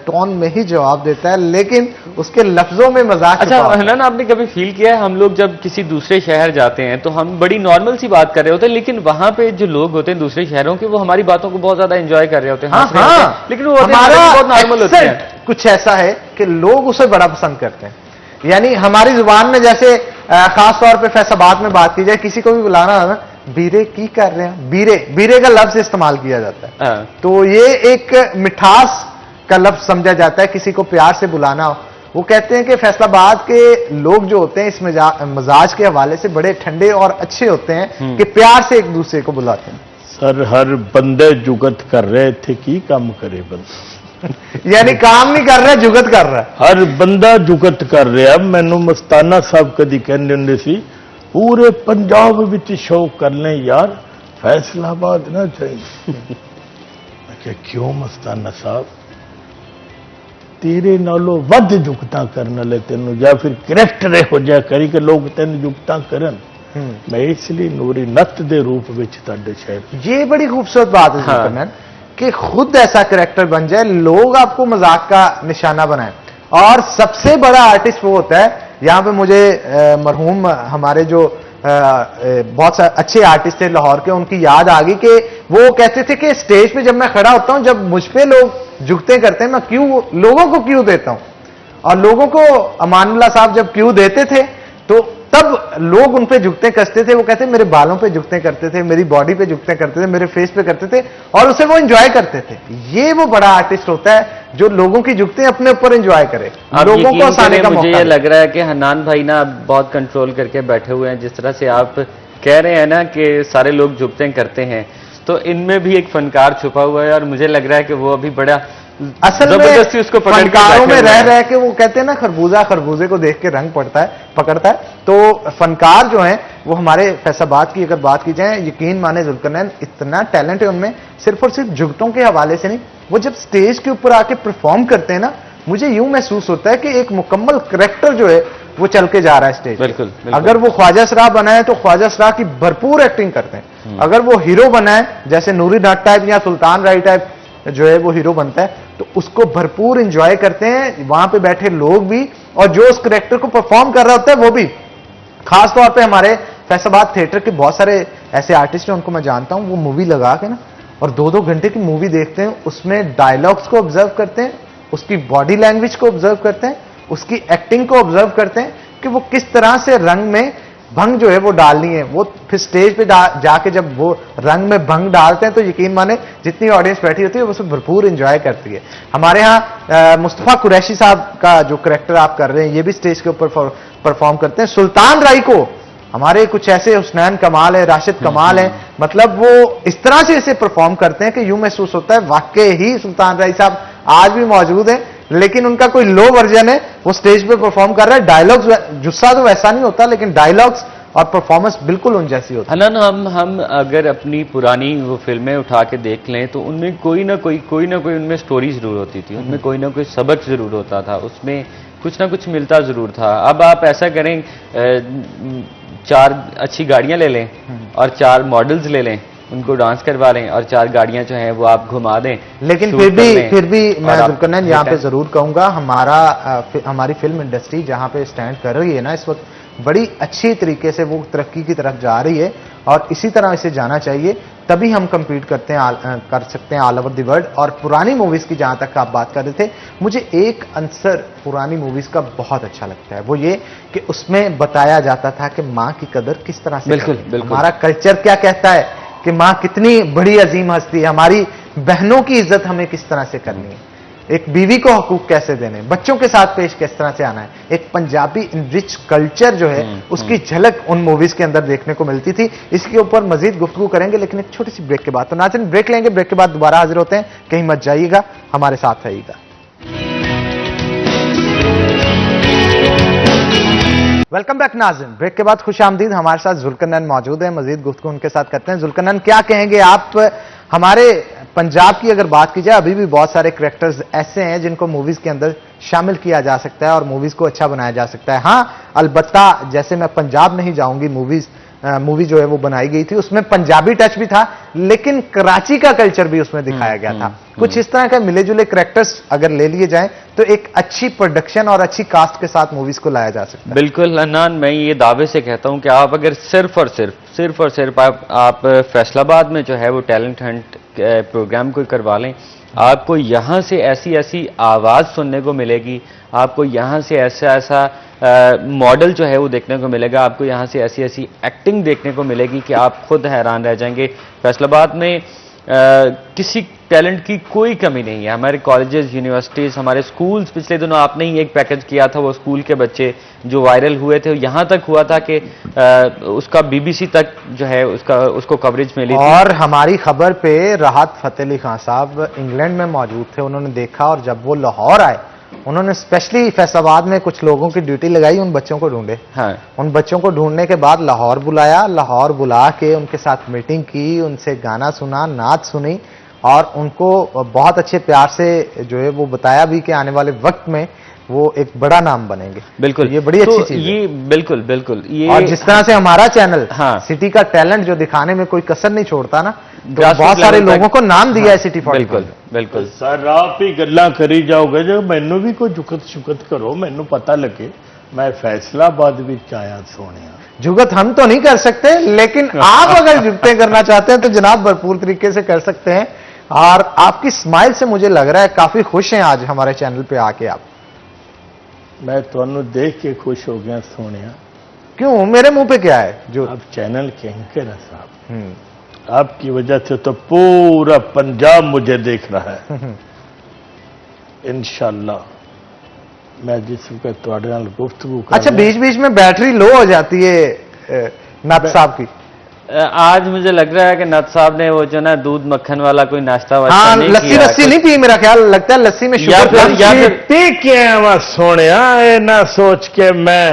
टोन में ही जवाब देता है, लेकिन उसके लफ्जों में मजाक। अच्छा हन्नान, आपने कभी फील किया है, हम लोग जब किसी दूसरे शहर जाते हैं तो हम बड़ी नॉर्मल सी बात कर रहे होते हैं, लेकिन वहां पे जो लोग होते हैं दूसरे शहरों के, वो हमारी बातों को बहुत ज्यादा एंजॉय कर रहे होते हैं। हाँ, लेकिन वो बहुत नॉर्मल होते हैं। कुछ ऐसा है कि लोग उसे बड़ा पसंद करते हैं। यानी हमारी जुबान में जैसे खास तौर पे फैसलाबाद में बात की जाए, किसी को भी बुलाना है ना, बीरे की कर रहे हैं, बीरे का लफ्ज इस्तेमाल किया जाता है। तो ये एक मिठास का लफ्ज समझा जाता है किसी को प्यार से बुलाना हो। वो कहते हैं कि फैसलाबाद के लोग जो होते हैं इस मजाज के हवाले से बड़े ठंडे और अच्छे होते हैं कि प्यार से एक दूसरे को बुलाते हैं। सर हर बंदे जुगत कर रहे थे, की काम करे बंदा यानी काम नहीं कर रहा, जुगत कर रहा है। हर बंदा जुगत कर रहा। मैनू मस्ताना साहब कदी कहते होंगे सी, पूरे पंजाब विच शौक कर लें यार, फैसलाबाद ना चाहिए। मैं क्या क्यों मस्ताना साहब? तेरे नालों वध जुगता करने ले तेन या फिर करैक्टर हो जा करी कि लोग तेन जुगता करन। मैं इसलिए नूरी नत दे रूप विच तुहाडे शहर। ये बड़ी खूबसूरत बात है सुल्तान कि खुद ऐसा करैक्टर बन जाए, लोग आपको मजाक का निशाना बनाए। और सबसे बड़ा आर्टिस्ट वो होता है, यहाँ पे मुझे मरहूम हमारे जो बहुत अच्छे आर्टिस्ट थे लाहौर के, उनकी याद आ गई कि वो कहते थे कि स्टेज पे जब मैं खड़ा होता हूं, जब मुझ पे लोग झुकते करते हैं, मैं क्यों लोगों को क्यों देता हूं। और लोगों को अमानुल्लाह साहब जब क्यों देते थे तो तब लोग उन पे झुकते कसते थे। वो कहते मेरे बालों पे झुकते करते थे, मेरी बॉडी पे झुकते करते थे, मेरे फेस पे करते थे और उसे वो एंजॉय करते थे। ये वो बड़ा आर्टिस्ट होता है जो लोगों की झुकते अपने ऊपर एंजॉय करे, लोगों को हंसाने का मुझे मौका ये दे। लग रहा है कि हन्नान भाई ना बहुत कंट्रोल करके बैठे हुए हैं। जिस तरह से आप कह रहे हैं ना कि सारे लोग झुकते करते हैं, तो इनमें भी एक फनकार छुपा हुआ है और मुझे लग रहा है कि वो अभी बड़ा असल में जबरदस्ती उसको पकड़ के फनकारों में बैठे हुए रह हैं। रह के वो कहते हैं ना खरबूजा खरबूजे को देख के रंग पकड़ता है। तो फनकार जो हैं वो हमारे फैसलाबाद की अगर बात की जाए, यकीन माने जुल्करनैन इतना टैलेंट है उनमें, सिर्फ और सिर्फ जुगतों के हवाले से नहीं, वो जब स्टेज के ऊपर आके परफॉर्म करते हैं ना, मुझे यूं महसूस होता है कि एक मुकम्मल करैक्टर जो है वो चल के जा रहा है स्टेज पे। बिल्कुल। अगर वो ख्वाजा सराह बनाए तो ख्वाजा सराह की भरपूर एक्टिंग करते हैं। अगर वो हीरो बनाए जैसे नूरी नट टाइप या सुल्तान राय टाइप जो है वो हीरो बनता है, तो उसको भरपूर एंजॉय करते हैं वहां पे बैठे लोग भी, और जो उस करैक्टर को परफॉर्म कर रहा होता है वो भी। खास तौर पे हमारे फैसलाबाद थिएटर के बहुत सारे ऐसे आर्टिस्ट हैं, उनको मैं जानता हूं, वो मूवी लगा के ना और 2-2 घंटे की मूवी देखते हैं, उसमें डायलॉग्स को ऑब्जर्व करते हैं, उसकी बॉडी लैंग्वेज को ऑब्जर्व करते हैं, उसकी एक्टिंग को ऑब्जर्व करते हैं कि वो किस तरह से रंग में भंग जो है वो डालनी है। वो फिर स्टेज पे जाके जब वो रंग में भंग डालते हैं तो यकीन माने जितनी ऑडियंस बैठी होती है वो उसको भरपूर एंजॉय करती है। हमारे यहाँ मुस्तफा कुरैशी साहब का जो करैक्टर आप कर रहे हैं, ये भी स्टेज के ऊपर परफॉर्म करते हैं। सुल्तान राय को हमारे कुछ ऐसे हुसनैन कमाल है, राशिद कमाल है, मतलब वो इस तरह से इसे परफॉर्म करते हैं कि यूं महसूस होता है वाकई ही सुल्तान राय साहब आज भी मौजूद है, लेकिन उनका कोई लो वर्जन है, वो स्टेज पे परफॉर्म कर रहा है। डायलॉग्स जुस्सा तो वैसा नहीं होता, लेकिन डायलॉग्स और परफॉर्मेंस बिल्कुल उन जैसी होती है। हनन, हम अगर अपनी पुरानी वो फिल्में उठा के देख लें तो उनमें कोई ना कोई उनमें स्टोरी जरूर होती थी, उनमें कोई ना कोई सबक जरूर होता था, उसमें कुछ ना कुछ मिलता जरूर था। अब आप ऐसा करें 4 अच्छी गाड़ियां ले लें और 4 मॉडल्स ले लें, उनको डांस करवा लें और 4 गाड़ियां जो हैं वो आप घुमा दें, लेकिन फिर भी मैं जुल्करनैन यहाँ पे जरूर कहूंगा, हमारी फिल्म इंडस्ट्री जहाँ पे स्टैंड कर रही है ना इस वक्त, बड़ी अच्छी तरीके से वो तरक्की की तरफ जा रही है और इसी तरह इसे जाना चाहिए, तभी हम compete कर सकते हैं ऑल ओवर द वर्ल्ड। और पुरानी मूवीज की जहां तक आप बात कर रहे थे, मुझे एक अंसर पुरानी मूवीज का बहुत अच्छा लगता है, वो ये कि उसमें बताया जाता था कि माँ की कदर किस तरह से बिल्कुल, करनी है। बिल्कुल। हमारा कल्चर क्या कहता है कि माँ कितनी बड़ी अजीम हस्ती है, हमारी बहनों की इज्जत हमें किस तरह से करनी है, एक बीवी को हकूक कैसे देने, बच्चों के साथ पेश किस तरह से आना है। एक पंजाबी रिच कल्चर जो है उसकी झलक उन मूवीज के अंदर देखने को मिलती थी। इसके ऊपर मजीद गुफ्तगू करेंगे, लेकिन एक छोटी सी ब्रेक के बाद। तो नाज़रीन ब्रेक लेंगे, ब्रेक के बाद दोबारा हाजिर होते हैं, कहीं मत जाइएगा, हमारे साथ रहिएगा। वेलकम बैक नाज़रीन, ब्रेक के बाद खुश आमदीद। हमारे साथ जुल्करनैन मौजूद है, मजीद गुफ्तगू उनके साथ करते हैं। जुल्करनैन, क्या कहेंगे आप, हमारे पंजाब की अगर बात की जाए, अभी भी बहुत सारे कैरेक्टर्स ऐसे हैं जिनको मूवीज के अंदर शामिल किया जा सकता है और मूवीज को अच्छा बनाया जा सकता है। हाँ, अलबत्ता जैसे मैं पंजाब नहीं जाऊंगी, मूवी जो है वो बनाई गई थी, उसमें पंजाबी टच भी था, लेकिन कराची का कल्चर भी उसमें दिखाया गया था। कुछ इस तरह के मिले जुले कैरेक्टर्स अगर ले लिए जाएं तो एक अच्छी प्रोडक्शन और अच्छी कास्ट के साथ मूवीज को लाया जा सकता है। बिल्कुल हन्नान, मैं ये दावे से कहता हूं कि आप अगर सिर्फ और सिर्फ आप फैसलाबाद में जो है वो टैलेंट हंट प्रोग्राम कोई करवा लें, आपको यहाँ से ऐसी आवाज़ सुनने को मिलेगी, आपको यहाँ से ऐसा मॉडल जो है वो देखने को मिलेगा, आपको यहाँ से ऐसी एक्टिंग देखने को मिलेगी कि आप खुद हैरान रह जाएंगे। फैसलाबाद में किसी टैलेंट की कोई कमी नहीं है। हमारे कॉलेजेस, यूनिवर्सिटीज़, हमारे स्कूल्स, पिछले दिनों आपने ही एक पैकेज किया था, वो स्कूल के बच्चे जो वायरल हुए थे, यहाँ तक हुआ था कि उसका BBC तक जो है उसको कवरेज मिली थी। और हमारी खबर पे राहत फतेह अली खान साहब इंग्लैंड में मौजूद थे, उन्होंने देखा और जब वो लाहौर आए, उन्होंने स्पेशली फैसलाबाद में कुछ लोगों की ड्यूटी लगाई, उन बच्चों को ढूंढे। हाँ, उन बच्चों को ढूंढने के बाद लाहौर बुलाया, लाहौर बुला के उनके साथ मीटिंग की, उनसे गाना सुना, नाच सुनी, और उनको बहुत अच्छे प्यार से जो है वो बताया भी कि आने वाले वक्त में वो एक बड़ा नाम बनेंगे। बिल्कुल, ये बड़ी अच्छी चीज है। ये बिल्कुल बिल्कुल ये और जिस तरह से हमारा चैनल हाँ। सिटी का टैलेंट जो दिखाने में कोई कसर नहीं छोड़ता ना, तो Grassroots बहुत सारे level तक- लोगों को नाम दिया है सिटी 45। बिल्कुल बिल्कुल सर आप ही गल्ला करी जाओगे जो मैनू भी कोई जुकत करो, मैनू पता लगे मैं फैसलाबाद भी आया सोने। जुगत हम तो नहीं कर सकते, लेकिन आप अगर जुगते करना चाहते हैं तो जनाब भरपूर तरीके से कर सकते हैं। और आपकी स्माइल से मुझे लग रहा है काफी खुश हैं आज हमारे चैनल पे आके आप। मैं तुहानू देख के खुश हो गया सोने। क्यों, मेरे मुंह पे क्या है जो? आप चैनल के एंकर हैं साहब, आपकी वजह से तो पूरा पंजाब मुझे देख रहा है। इंशाल्लाह मैं जिस वक्त तुहाडे नाल गुफ्तगू कर अच्छा, बीच बीच में बैटरी लो हो जाती है नत साहब की। आज मुझे लग रहा है कि नत साहब ने वो जो ना दूध मक्खन वाला कोई नाश्ता वाश्ता हाँ, नहीं लस्सी किया। लस्सी नहीं पी, मेरा ख्याल लगता है लस्सी में या शुगर फिर पी के आवा सोने, ये ना सोच के मैं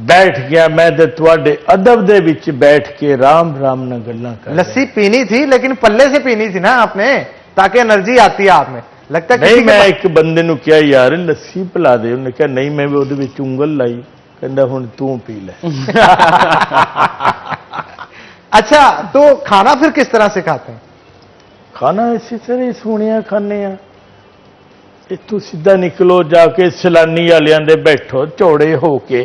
बैठ गया, मैं ते तुहाडे अदब दे विच बैठ के राम राम ना गल्लां कर रहा। लस्सी पीनी थी, लेकिन पल्ले से पीनी थी ना आपने, ताकि एनर्जी आती है आप में। लगता है नहीं, किसी के मैं पास- एक बंदे नु क्या यार लस्सी पिला दे, उन्हें कहा नहीं मैं भी ਉਹਦੇ ਵਿੱਚ ਉਂਗਲ ਲਾਈ, ਕਹਿੰਦਾ ਹੁਣ ਤੂੰ ਪੀ ਲੈ। अच्छा, तो खाना फिर किस तरह से खाते हैं? खाना इसी तरह ही सोनिया खाने आ। इतों सीधा निकलो जाके सलानी वालियां दे बैठो चौड़े हो के,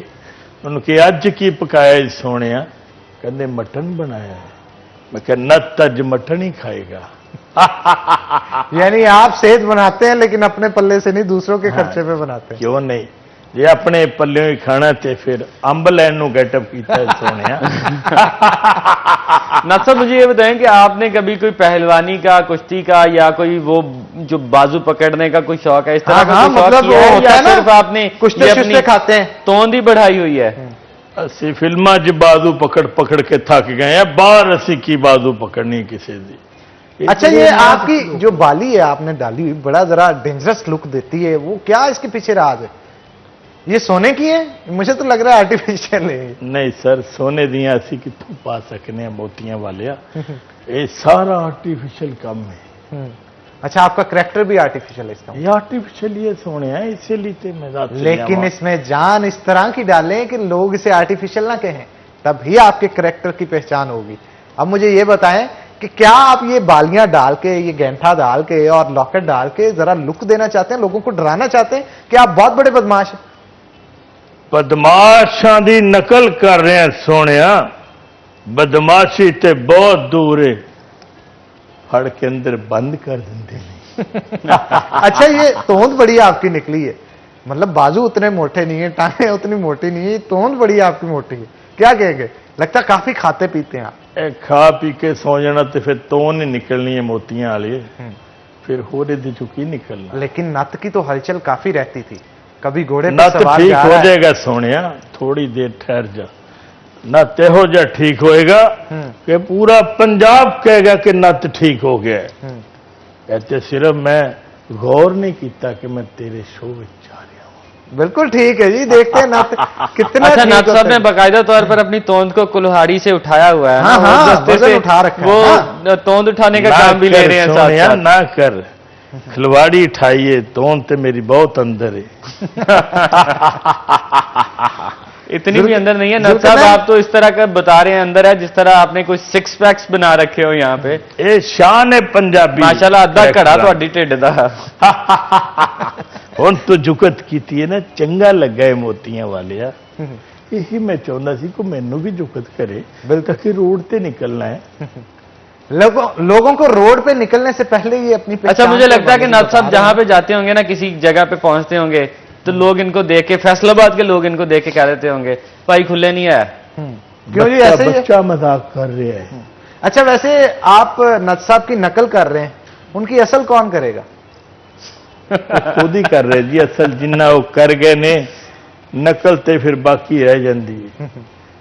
उनके अज की पकाया सोने, कहते मटन बनाया है। मैं कहा नत अज मटन ही खाएगा। यानी आप सेहत बनाते हैं लेकिन अपने पल्ले से नहीं, दूसरों के हाँ। खर्चे पे बनाते हैं। क्यों नहीं, जे अपने पल्लियों ही खाना ते फिर अंब लैन नु गेटअप कीता है सोने। नत साहब मुझे ये बताएं कि आपने कभी कोई पहलवानी का, कुश्ती का या कोई वो जो बाजू पकड़ने का कोई शौक है, इस तरह हाँ, का हाँ, कोई शौक मतलब किया वो है होता या है ना, सिर्फ आपने कुश्ते ये शुश्ते अपनी खाते हैं। तोंद ही बढ़ाई हुई है? असी फिल्मा च बाजू पकड़ पकड़ के थक गए हैं, बाहर असी की बाजू पकड़नी किसी दी। अच्छा, ये आपकी जो बाली है आपने डाली हुई, बड़ा जरा डेंजरस लुक देती है, वो क्या इसके पीछे राज है? ये सोने की है? मुझे तो लग रहा है आर्टिफिशियल है। नहीं सर, सोने दियां असी कितों पा सकने मोतियां वालिया, ये सारा आर्टिफिशियल काम है। अच्छा, आपका करेक्टर भी आर्टिफिशियल है इसका? ये आर्टिफिशियल ये सोने हैं, इसीलिए तो मैं रात से लेकिन लियावा। इसमें जान इस तरह की डालें कि लोग इसे आर्टिफिशियल ना कहें, तभी आपके करेक्टर की पहचान होगी। अब मुझे ये बताएं कि क्या आप ये बालियां डाल के, ये गैंठा डाल के और लॉकेट डाल के जरा लुक देना चाहते हैं, लोगों को डराना चाहते हैं कि आप बहुत बड़े बदमाश हैं? बदमाशां दी नकल कर रहे हैं सोने, बदमाशी ते बहुत दूर है, फड़ के अंदर बंद कर देंगे नहीं। अच्छा, ये तोंद बड़ी आपकी निकली है, मतलब बाजू उतने मोटे नहीं है, टांगें उतनी मोटी नहीं है, तोंद बड़ी आपकी मोटी है, क्या कहेंगे? लगता है काफी खाते पीते हैं आप। ए खा पी के सो जाना तो फिर तोन ही निकलनी है मोतियां वाली, फिर होरे दी चुकी निकलना। लेकिन नत की तो हलचल काफी रहती थी, कभी घोड़े पे नत सवार ठीक जा हो रहा है। जाएगा सोनिया, थोड़ी देर ठहर जा, नत हो जा ठीक होएगा कि पूरा पंजाब कहेगा कि नत ठीक हो गया है। कहते सिर्फ मैं गौर नहीं किया कि मैं तेरे शो में जा रहा हूं। बिल्कुल ठीक है जी, देखते हैं नत कितना अच्छा, ठीक नत साहब होता ने है। बाकायदा तौर पर अपनी तोंद को कुल्हाड़ी से उठाया हुआ है। हाँ, ना, हाँ, वो दस्ते वजन से उठा रखा है, वो हाँ। तोंद उठाने का ना काम भी ले कर रहे हैं सोनिया, साथ साथ। ना कर, खिलवाड़ी उठाइए, तोन ते मेरी बहुत अंदर है। इतनी भी अंदर नहीं है नत जुल्फिकार- साहब, आप तो इस तरह का बता रहे हैं अंदर है जिस तरह आपने कुछ 6 पैक्स बना रखे हो यहाँ पे। ये शान है पंजाबी। माशाल्लाह अद्धा घड़ा ਤੁਹਾਡੀ ਢਿੱਡ ਦਾ। ਹੁਣ ਤੂੰ जुकत कीती है ना, चंगा लगा है मोतियां वाले। यही मैं चाहता सी को मैनू भी जुकत करे, ताकि रोड ते निकलना है। लोगों को रोड पे निकलने से पहले ही अपनी अच्छा, पहचान मुझे के लगता है कि बारे में नत साहब बता जहां रहे पे जाते होंगे ना, किसी जगह पे पहुंचते होंगे तो लोग इनको देख के, फैसलाबाद के लोग इनको देख के कह देते होंगे भाई खुले नहीं है। हैं। क्यों जी, ऐसे ही है? बच्चा मजाक कर रहे हैं। अच्छा, वैसे आप नत साहब की नकल कर रहे हैं, उनकी असल कौन करेगा? खुद ही कर रहे जी, असल जिन्ना वो कर गए ने, नकल ते फिर बाकी रह जाती है।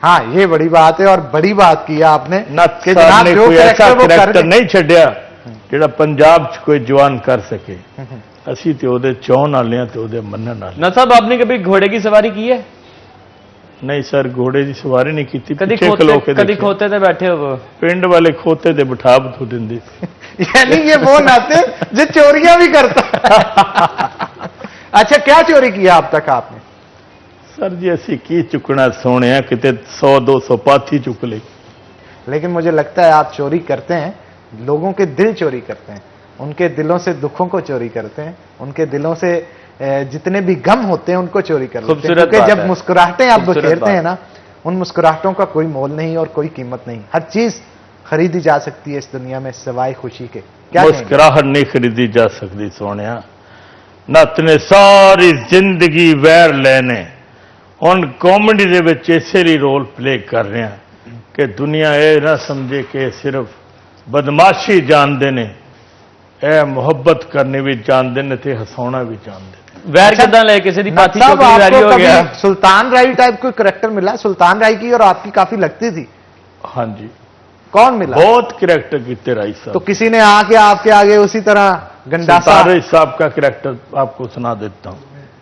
हाँ, ये बड़ी बात है, और बड़ी बात की है आपने नत कि साहब जनाब ने जो कोई ऐसा character वो कर करैक्टर गए। नहीं छड्या ਜਿਹੜਾ पंजाब च कोई जवान कर सके। ਅਸੀਂ ਤੇ ਉਹਦੇ ਚਾਹਣ ਵਾਲੇ ਆ ਤੇ ਉਹਦੇ ਮੰਨਣ ਵਾਲੇ। नत साहब, आपने कभी घोड़े की सवारी की है? नहीं सर, घोड़े की सवारी नहीं की, कभी पिछे खलो के कभी देखिਆ। खोते थे बैठे हो? पिंड वाले खोते ते बिठा बठू दिंदे। यानी ये वो नाते जो चोरियां भी करता। अच्छा, क्या चोरी किया अब तक आपने? सर जी असी की चुकना सोने किते 100-200 पाथी चुक ले। लेकिन मुझे लगता है आप चोरी करते हैं, लोगों के दिल चोरी करते हैं, उनके दिलों से दुखों को चोरी करते हैं, उनके दिलों से जितने भी गम होते हैं उनको चोरी कर लेते हैं। क्योंकि जब मुस्कुराहटें आप बिखेरते हैं ना, उन मुस्कुराहटों का कोई मोल नहीं और कोई कीमत नहीं। हर चीज खरीदी जा सकती है इस दुनिया में सिवाय खुशी के। क्या मुस्कुराहट नहीं खरीदी जा सकती सोने। नत ने सारी जिंदगी वैर लेने हुण कॉमेडी दे विच इसे लिए रोल प्ले कर रहे हैं कि दुनिया ये ना समझे कि सिर्फ बदमाशी जानते ने, ए मुहब्बत करने भी जानते ने ते हसाना भी जानते। वैर कितना ले किसी दी पाथी चौकी वारी हो गया। सुल्तान राय टाइप कोई करैक्टर मिला? सुल्तान राय की और आपकी काफी लगती थी। हाँ जी। कौन मिला? बहुत करैक्टर कीते राय साहब। तो किसी ने आके आपके आगे उसी तरह गंडासा? सुल्तान राय साहब का करैक्टर आपको सुना देता हूं।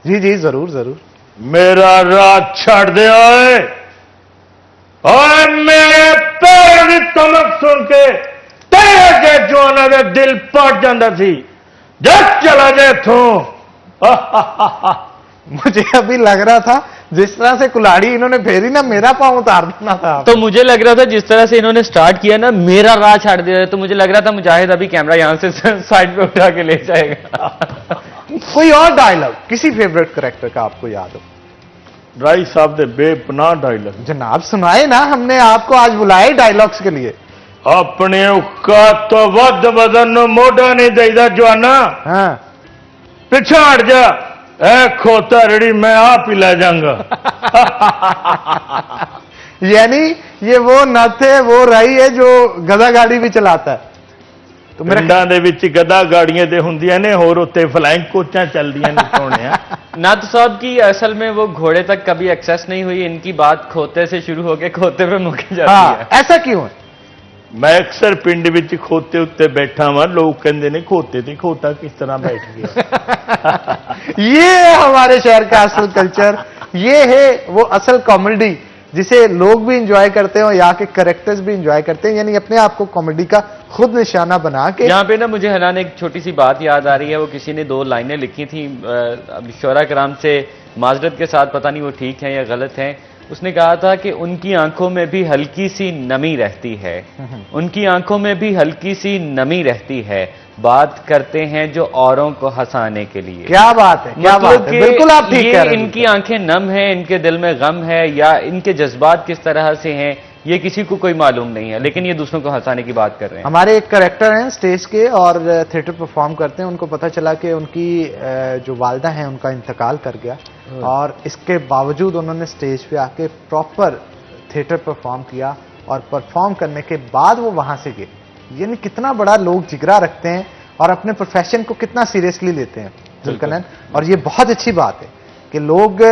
जी जी जरूर जरूर। मेरा रात छड़ दे ओए, ओए मेरे पैर की तमक सुन के तेरे जवाना दे दिल पट जाता सी। जब चला जाए तू। मुझे अभी लग रहा था जिस तरह से कुल्हाड़ी इन्होंने फेरी ना, मेरा पांव उतार देना था। तो मुझे लग रहा था जिस तरह से इन्होंने स्टार्ट किया ना, मेरा राह छाड़ दिया, तो मुझे लग रहा था मुजाहिद अभी कैमरा यहां से साइड पे उठा के ले जाएगा। कोई और डायलॉग किसी फेवरेट करैक्टर का आपको याद हो? राय साहब दे बेपनाह डायलॉग जनाब सुनाए ना, हमने आपको आज बुलाया डायलॉग्स के लिए। अपने उका तो वध वदन मोढ़ा नहीं देदा जवाना। हाँ, पिछा हट जा, ए खोता रेडी मैं आप ही ले जाऊंगा। यानी ये वो न थे, वो रही है जो गधा गाड़ी भी चलाता है। तो मेरा पिंडां दे विच गधा गाड़ियां ते हुंदियां ने, होर उत्ते फ्लाइंग कोचां चलदियां ने सोहणिया। नाथ साहब की असल में वो घोड़े तक कभी एक्सेस नहीं हुई, इनकी बात खोते से शुरू होकर खोते पे मुक जाती हाँ, है। ऐसा क्यों है? मैं अक्सर पिंड विच खोते उत्ते बैठा वां, लोग कहंदे ने खोते ते खोता किस तरह बैठ गया। ये है हमारे शहर का असल कल्चर, ये है वो असल कॉमेडी जिसे लोग भी इंजॉय करते हैं और यहाँ के कैरेक्टर्स भी इंजॉय करते हैं। यानी अपने आप को कॉमेडी का खुद निशाना बना के। यहाँ पे ना मुझे हनान एक छोटी सी बात याद आ रही है, वो किसी ने 2 लाइनें लिखी थी शोरा कराम से, माजरत के साथ, पता नहीं वो ठीक है या गलत है। उसने कहा था कि उनकी आंखों में भी हल्की सी नमी रहती है, उनकी आंखों में भी हल्की सी नमी रहती है, बात करते हैं जो औरों को हंसाने के लिए। क्या बात है, क्या बात है, बिल्कुल आप ठीक कह रहे हैं। इनकी आंखें नम हैं, इनके दिल में गम है, या इनके जज्बात किस तरह से हैं ये किसी को कोई मालूम नहीं है, लेकिन ये दूसरों को हंसाने की बात कर रहे हैं। हमारे एक कैरेक्टर हैं स्टेज के और थिएटर परफॉर्म करते हैं, उनको पता चला कि उनकी जो वालदा हैं उनका इंतकाल कर गया, और इसके बावजूद उन्होंने स्टेज पे आके प्रॉपर थिएटर परफॉर्म किया, और परफॉर्म करने के बाद वो वहां से गए। यानी कितना बड़ा लोग जिगरा रखते हैं और अपने प्रोफेशन को कितना सीरियसली लेते हैं जुल्कनैन, और ये बहुत अच्छी बात है कि लोग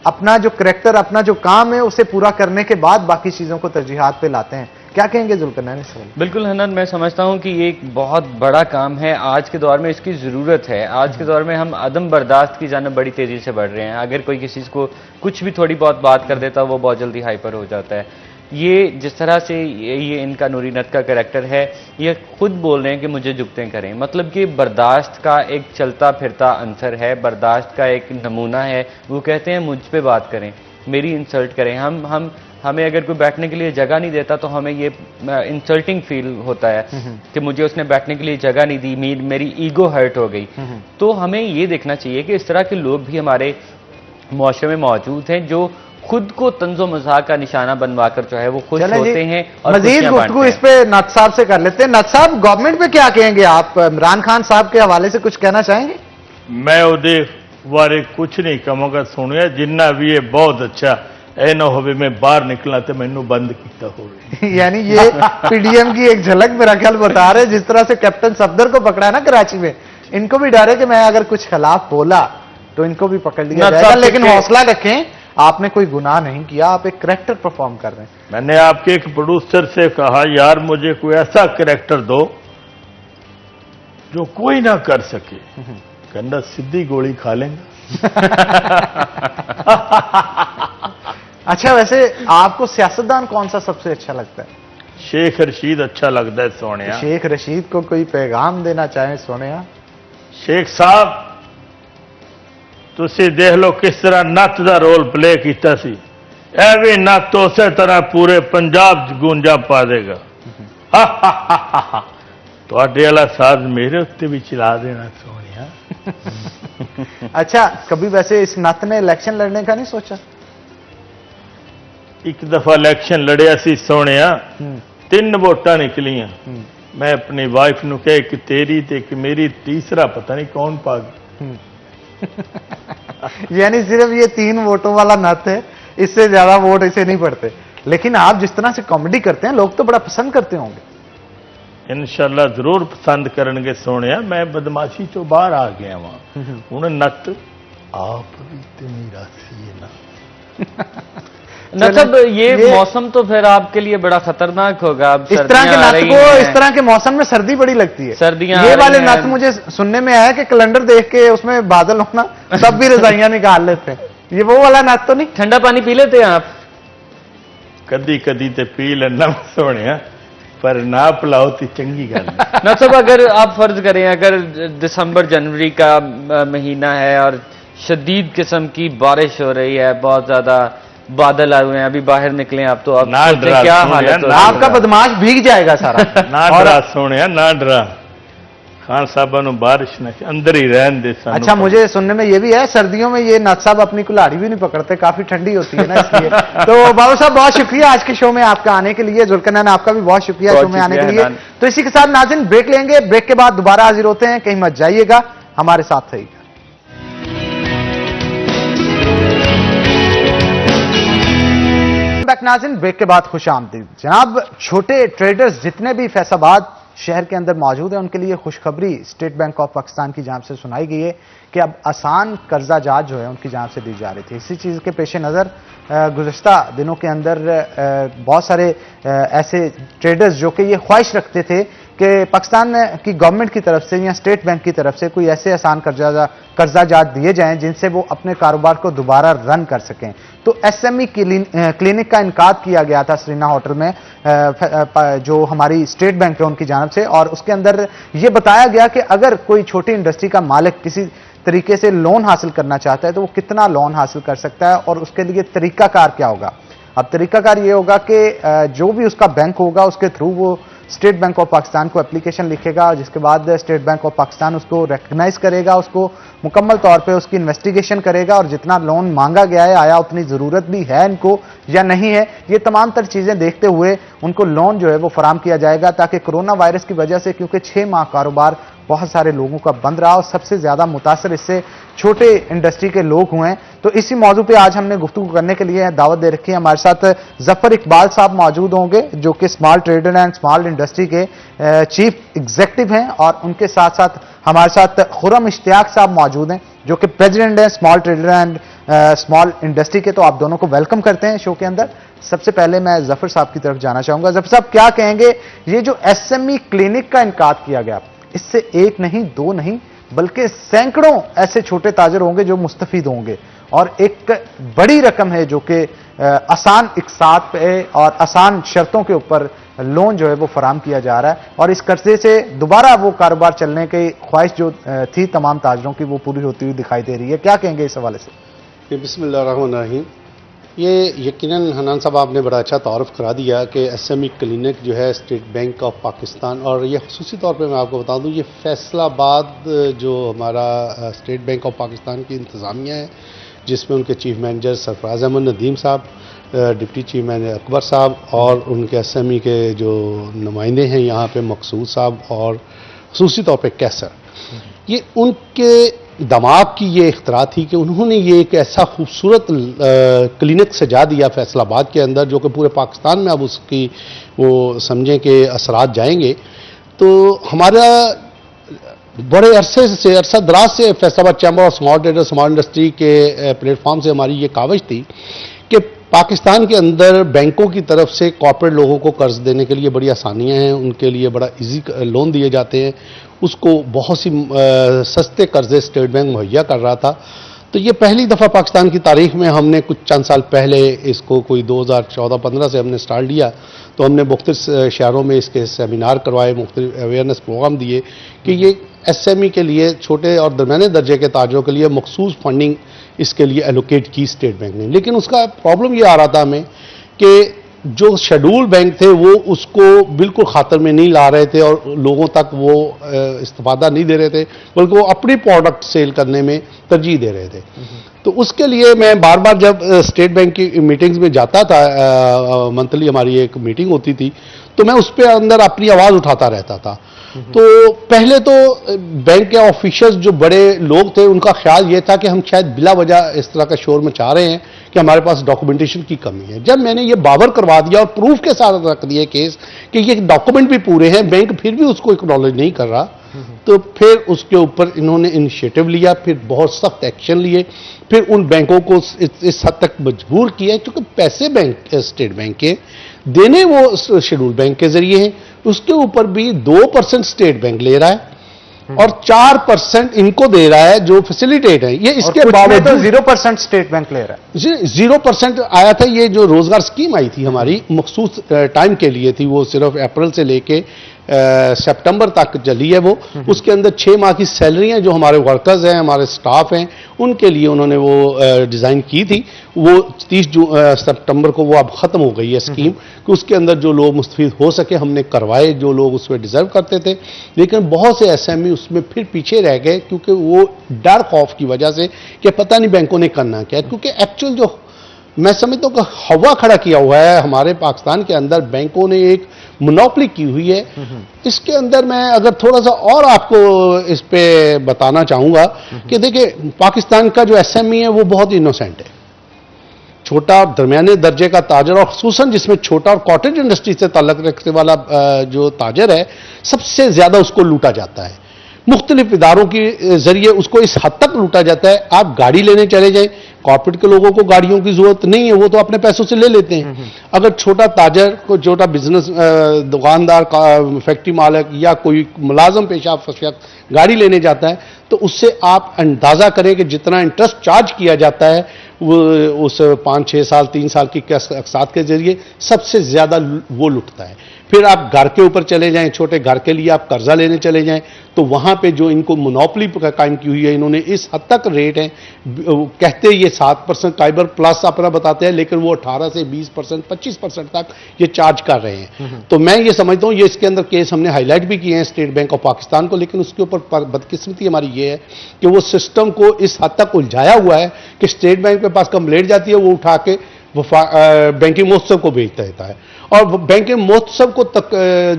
अपना जो करैक्टर, अपना जो काम है उसे पूरा करने के बाद बाकी चीजों को तरजीहात पे लाते हैं। क्या कहेंगे जुल्कनैन इस बारे में? बिल्कुल हनन, मैं समझता हूं कि ये एक बहुत बड़ा काम है, आज के दौर में इसकी ज़रूरत है। आज के दौर में हम अदम बर्दाश्त की जानिब बड़ी तेज़ी से बढ़ रहे हैं। अगर कोई किसी को कुछ भी थोड़ी बहुत बात कर देता है वो बहुत जल्दी हाइपर हो जाता है। ये जिस तरह से ये इनका नूरी नत का करैक्टर है, ये खुद बोल रहे हैं कि मुझे जुगतें करें, मतलब कि बर्दाश्त का एक चलता फिरता अंसर है, बर्दाश्त का एक नमूना है। वो कहते हैं मुझ पे बात करें, मेरी इंसल्ट करें, हमें अगर कोई बैठने के लिए जगह नहीं देता तो हमें ये इंसल्टिंग फील होता है कि मुझे उसने बैठने के लिए जगह नहीं दी, मेरी ईगो हर्ट हो गई। तो हमें ये देखना चाहिए कि इस तरह के लोग भी हमारे मुआशरे में मौजूद हैं जो खुद को तंजो मजाक का निशाना बनवाकर जो है वो खुश होते हैं और मजीद गुफ्तगू इस पे नत साहब से कर लेते हैं। नत साहब, गवर्नमेंट पे क्या कहेंगे आप? इमरान खान साहब के हवाले से कुछ कहना चाहेंगे? मैं उहदे बारे कुछ नहीं कहूंगा, सुनिया जिन्ना भी है बहुत अच्छा, ए ना हो मैं बाहर निकला तो मैनू बंद किया हो। यानी ये पीडीएम की एक झलक मेरा ख्याल बता रहे, जिस तरह से कैप्टन सफदर को पकड़ा है ना कराची में, इनको भी डर है कि मैं अगर कुछ खिलाफ बोला तो इनको भी पकड़ लिया जाएगा। लेकिन हौसला रखें, आपने कोई गुनाह नहीं किया, आप एक करैक्टर परफॉर्म कर रहे हैं। मैंने आपके एक प्रोड्यूसर से कहा यार मुझे कोई ऐसा करैक्टर दो जो कोई ना कर सके, कहना सीधी गोली खा लेंगे। अच्छा, वैसे आपको सियासतदान कौन सा सबसे अच्छा लगता है? शेख रशीद अच्छा लगता है सोने। शेख रशीद को कोई पैगाम देना चाहें सोनिया? शेख साहब तुसी देख लो किस तरह नत्त का रोल प्ले किया सी, ਇਹ ਵੀ ਨੱਤ ਉਸੇ ਤਰ੍ਹਾਂ ਪੂਰੇ ਪੰਜਾਬ 'ਚ ਗੂੰਜਾਂ ਪਾ ਦੇਗਾ। ਤੁਹਾਡੇ ਵਾਲਾ ਸਾਜ਼ ਮੇਰੇ ਉੱਤੇ ਵੀ ਚਲਾ ਦੇਣਾ ਸੋਹਣਿਆ। अच्छा, कभी वैसे इस नत ने इलेक्शन लड़ने का नहीं सोचा? ਇੱਕ ਦਫਾ ਇਲੈਕਸ਼ਨ ਲੜਿਆ ਸੀ ਸੋਹਣਿਆ, 3 ਵੋਟਾਂ ਨਿਕਲੀਆਂ। मैं अपनी वाइफ ਨੂੰ ਕਹੇ ਕਿ ਤੇਰੀ ਤੇ ਇੱਕ ਮੇਰੀ, तीसरा पता नहीं कौन पा गया। यानी सिर्फ ये 3 वोटों वाला नत है, इससे ज्यादा वोट इसे नहीं पड़ते। लेकिन आप जिस तरह से कॉमेडी करते हैं लोग तो बड़ा पसंद करते होंगे। इंशाल्लाह जरूर पसंद करेंगे सोनिया। मैं बदमाशी चो बाहर आ गया वहां हूं। नत आप भी ते मेरा सी ना। मतलब ये मौसम तो फिर आपके लिए बड़ा खतरनाक होगा। अब इस तरह के नत को, इस तरह के मौसम में सर्दी बड़ी लगती है। सर्दियां ये वाले नत मुझे सुनने में आया कि कैलेंडर देख के उसमें बादल होना तब भी रजाइयां निकाल लेते हैं। ये वो वाला नत तो नहीं? ठंडा पानी पी लेते हैं आप? कदी कदी ते पी लेना सोनिया, पर ना पिलाओ तो चंगी गल है। ना सब अगर आप फर्ज करें, अगर दिसंबर जनवरी का महीना है और शदीद किस्म की बारिश हो रही है, बहुत ज्यादा बादल आए हुए हैं, अभी बाहर निकले आप तो आप ना डरा क्या सोनिया, हालत ना होगी? आपका बदमाश भीग जाएगा सारा। ना डरा सोनिया, ना डरा। खान साहब नु बारिश न अंदर ही रहन दे। अच्छा, मुझे सुनने में ये भी है सर्दियों में ये नत साहब अपनी कुल्हाड़ी भी नहीं पकड़ते, काफी ठंडी होती है ना, इसलिए। तो बाबू साहब बहुत शुक्रिया आज के शो में आपका आने के लिए। जुल्करनैन आपका भी बहुत शुक्रिया शो में आने के लिए। तो इसी के साथ नाज़रीन ब्रेक लेंगे, ब्रेक के बाद दोबारा हाजिर होते हैं, कहीं मत जाइएगा, हमारे साथ रहिएगा। नाज़रीन ब्रेक के बाद खुश आमदीद। जनाब, छोटे ट्रेडर्स जितने भी फैसलाबाद शहर के अंदर मौजूद है उनके लिए खुशखबरी स्टेट बैंक ऑफ पाकिस्तान की जानिब से सुनाई गई है कि अब आसान कर्जा जात जो है उनकी जानिब से दी जा रही थी। इसी चीज़ के पेश नज़र गुज़श्ता दिनों के अंदर बहुत सारे ऐसे ट्रेडर्स जो कि ये ख्वाहिश रखते थे कि पाकिस्तान की गवर्नमेंट की तरफ से या स्टेट बैंक की तरफ से कोई ऐसे आसान कर्जा जात दिए जाएं जिनसे वो अपने कारोबार को दोबारा रन कर सकें। तो एसएमई क्लिनिक का इनकाद किया गया था सरीना होटल में, जो हमारी स्टेट बैंक है उनकी जानिब से, और उसके अंदर ये बताया गया कि अगर कोई छोटी इंडस्ट्री का मालिक किसी तरीके से लोन हासिल करना चाहता है तो वो कितना लोन हासिल कर सकता है और उसके लिए तरीकाकार क्या होगा। अब तरीकाकार ये होगा कि जो भी उसका बैंक होगा उसके थ्रू वो स्टेट बैंक ऑफ पाकिस्तान को एप्लीकेशन लिखेगा, जिसके बाद स्टेट बैंक ऑफ पाकिस्तान उसको रिकग्नाइज करेगा, उसको मुकम्मल तौर पे उसकी इन्वेस्टिगेशन करेगा और जितना लोन मांगा गया है आया उतनी ज़रूरत भी है इनको या नहीं है, ये तमाम तर चीज़ें देखते हुए उनको लोन जो है वो फराम किया जाएगा, ताकि कोरोना वायरस की वजह से, क्योंकि 6 माह कारोबार बहुत सारे लोगों का बंद रहा और सबसे ज़्यादा मुतासर इससे छोटे इंडस्ट्री के लोग हुए हैं। तो इसी मौजू पे आज हमने गुफ्तगू करने के लिए दावत दे रखी है। हमारे साथ जफर इकबाल साहब मौजूद होंगे जो कि small trader and small industry के चीफ एग्जीक्यूटिव हैं, और उनके साथ साथ हमारे साथ खुर्रम इश्तियाक साहब मौजूद हैं जो कि प्रेसिडेंट हैं small trader and small industry के। तो आप दोनों को वेलकम करते हैं शो के अंदर। सबसे पहले मैं जफर साहब की तरफ जाना चाहूंगा। जफर साहब, क्या कहेंगे, ये जो एसएमई क्लिनिक का इनकाद किया गया, इससे एक नहीं दो नहीं बल्कि सैकड़ों ऐसे छोटे ताजर होंगे जो मुस्तफीद होंगे, और एक बड़ी रकम है जो कि आसान इकसात पे और आसान शर्तों के ऊपर लोन जो है वो फराम किया जा रहा है, और इस कर्जे से दोबारा वो कारोबार चलने की ख्वाहिश जो थी तमाम ताजरों की वो पूरी होती हुई दिखाई दे रही है। क्या कहेंगे इस हवाले से? बिस्मिल्लाहिर्रहमानिर्रहीम। ये यकीनन हनान साहब आपने बड़ा अच्छा तारुफ करा दिया कि एसएमई क्लिनिक जो है स्टेट बैंक ऑफ पाकिस्तान, और ये खुसूसी तौर पे मैं आपको बता दूं, ये फैसलाबाद जो हमारा स्टेट बैंक ऑफ पाकिस्तान की इंतज़ामिया है, जिसमें उनके चीफ मैनेजर सरफराज अहमद नदीम साहब, डिप्टी चीफ मैनेजर अकबर साहब और उनके एसएमई के जो नुमाइंदे हैं यहाँ पे मकसूद साहब और खुसूसी तौर पे कैसर, ये उनके दिमाग की ये इख्तरा थी कि उन्होंने ये एक ऐसा खूबसूरत क्लिनिक सजा दिया फैसलाबाद के अंदर जो कि पूरे पाकिस्तान में अब उसकी वो समझें कि असरात जाएंगे। तो हमारा बड़े अरसे से अरसा दराज से Faisalabad chamber of small trader small industry के प्लेटफॉर्म से हमारी ये काविश थी कि पाकिस्तान के अंदर बैंकों की तरफ से कॉर्पोरेट लोगों को कर्ज देने के लिए बड़ी आसानियां हैं, उनके लिए बड़ा इजी लोन दिए जाते हैं, उसको बहुत सी सस्ते कर्जे स्टेट बैंक मुहैया कर रहा था। तो ये पहली दफ़ा पाकिस्तान की तारीख में हमने कुछ चंद साल पहले इसको कोई 2014-15 से हमने स्टार्ट लिया। तो हमने मुख्तलिफ शहरों में इसके सेमिनार करवाए, मुख्तलिफ अवेयरनेस प्रोग्राम दिए कि ये SME के लिए, छोटे और दरमियाने दर्जे के ताजरों के लिए मखसूस फंडिंग इसके लिए एलोकेट की स्टेट बैंक ने। लेकिन उसका प्रॉब्लम ये आ रहा था हमें कि जो शेड्यूल बैंक थे वो उसको बिल्कुल खातर में नहीं ला रहे थे और लोगों तक वो इस्तेफादा नहीं दे रहे थे, बल्कि वो अपनी प्रोडक्ट सेल करने में तरजीह दे रहे थे। तो उसके लिए मैं बार बार जब स्टेट बैंक की मीटिंग्स में जाता था, मंथली हमारी एक मीटिंग होती थी, तो मैं उस पर अंदर अपनी आवाज़ उठाता रहता था। तो पहले तो बैंक के ऑफिशियल्स जो बड़े लोग थे उनका ख्याल ये था कि हम शायद बिला वजह इस तरह का शोर मचा रहे हैं कि हमारे पास डॉक्यूमेंटेशन की कमी है। जब मैंने ये बावर करवा दिया और प्रूफ के साथ रख दिया केस कि ये डॉक्यूमेंट भी पूरे हैं, बैंक फिर भी उसको एक्नॉलेज नहीं कर रहा, तो फिर उसके ऊपर इन्होंने इनिशिएटिव लिया, फिर बहुत सख्त एक्शन लिए, फिर उन बैंकों को इस हद तक मजबूर किया, क्योंकि पैसे बैंक स्टेट बैंक के देने वो शेड्यूल बैंक के जरिए हैं, उसके ऊपर भी 2% स्टेट बैंक ले रहा है और 4% इनको दे रहा है जो फैसिलिटेट है। ये इसके बावजूद 0% स्टेट बैंक ले रहा है। 0% आया था। ये जो रोजगार स्कीम आई थी हमारी मखसूस टाइम के लिए थी, वो सिर्फ अप्रैल से लेके सितंबर तक चली है वो। उसके अंदर 6 माह की सैलरियां जो हमारे वर्कर्स हैं, हमारे स्टाफ हैं, उनके लिए उन्होंने वो डिज़ाइन की थी। वो 30 सितंबर को वो अब ख़त्म हो गई है स्कीम, कि उसके अंदर जो लोग मुस्तफीद हो सके हमने करवाए, जो लोग उसमें डिज़र्व करते थे। लेकिन बहुत से SME उसमें फिर पीछे रह गए, क्योंकि वो डर खौफ की वजह से कि पता नहीं बैंकों ने करना क्या है। क्योंकि एक्चुअल जो मैं समझता हूँ कि हवा खड़ा किया हुआ है हमारे पाकिस्तान के अंदर, बैंकों ने एक मोनोपोली की हुई है। इसके अंदर मैं अगर थोड़ा सा और आपको इस पे बताना चाहूंगा कि देखिए, पाकिस्तान का जो SME है वो बहुत इनोसेंट है। छोटा और दरमियाने दर्जे का ताजर, और खुसूसन जिसमें छोटा और कॉटेज इंडस्ट्री से ताल्लुक रखने वाला जो ताजर है, सबसे ज्यादा उसको लूटा जाता है। मुख्तलिफ इदारों के जरिए उसको इस हद तक लूटा जाता है। आप गाड़ी लेने चले जाएं, कॉर्पोरेट के लोगों को गाड़ियों की जरूरत नहीं है, वो तो अपने पैसों से ले लेते हैं। अगर छोटा ताजर को, छोटा बिजनेस दुकानदार, फैक्ट्री मालिक या कोई मुलाजम पेशा शख्स गाड़ी लेने जाता है, तो उससे आप अंदाजा करें कि जितना इंटरेस्ट चार्ज किया जाता है वो उस 5-6 साल 3 साल की अक़सात के जरिए सबसे ज्यादा वो लुटता है। फिर आप घर के ऊपर चले जाएं, छोटे घर के लिए आप कर्जा लेने चले जाएं, तो वहां पे जो इनको मोनोपोली कायम की हुई है, इन्होंने इस हद तक रेट है, कहते ये 7% काइबर प्लस अपना बताते हैं, लेकिन वो 18 से 20%, 25% तक ये चार्ज कर रहे हैं। तो मैं ये समझता हूँ, ये इसके अंदर केस हमने हाईलाइट भी किए हैं स्टेट बैंक ऑफ पाकिस्तान को, लेकिन उसके ऊपर बदकिस्मती हमारी ये है कि वो सिस्टम को इस हद तक उलझाया हुआ है कि स्टेट बैंक के पास कंप्लेंट जाती है, वो उठा के बैंकिंग महोत्सव को भेज देता है, और बैंकिंग महोत्सव को तक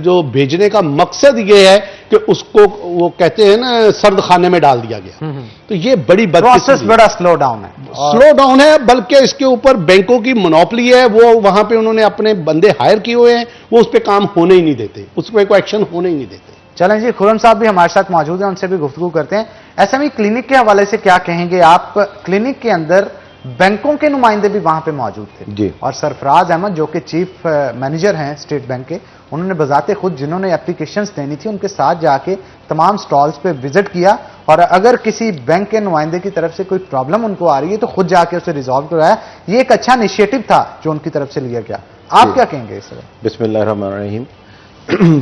जो भेजने का मकसद ये है कि उसको वो कहते हैं ना, सर्द खाने में डाल दिया गया। तो ये बड़ी प्रोसेस बड़ा स्लो डाउन है, स्लो डाउन है, बल्कि इसके ऊपर बैंकों की मोनोपोली है। वो वहां पे उन्होंने अपने बंदे हायर किए हुए हैं, वो उस पर काम होने ही नहीं देते, उस पर कोई एक्शन होने ही नहीं देते। चलें जी, खुर्रम साहब भी हमारे साथ मौजूद हैं, उनसे भी गुफ्तगू करते हैं। SME क्लिनिक के हवाले से क्या कहेंगे आप? क्लिनिक के अंदर बैंकों के नुमाइंदे भी वहां पे मौजूद थे जी। और सरफराज अहमद जो कि चीफ मैनेजर हैं स्टेट बैंक के, उन्होंने बजाते खुद जिन्होंने एप्लीकेशंस देनी थी उनके साथ जाके तमाम स्टॉल्स पे विजिट किया, और अगर किसी बैंक के नुमाइंदे की तरफ से कोई प्रॉब्लम उनको आ रही है तो खुद जाके उसे रिजॉल्व करवाया। ये एक अच्छा इनिशिएटिव था जो उनकी तरफ से लिया गया। आप क्या कहेंगे इस तरह? बिस्मिल्लाहिर्रहमानिर्रहीम।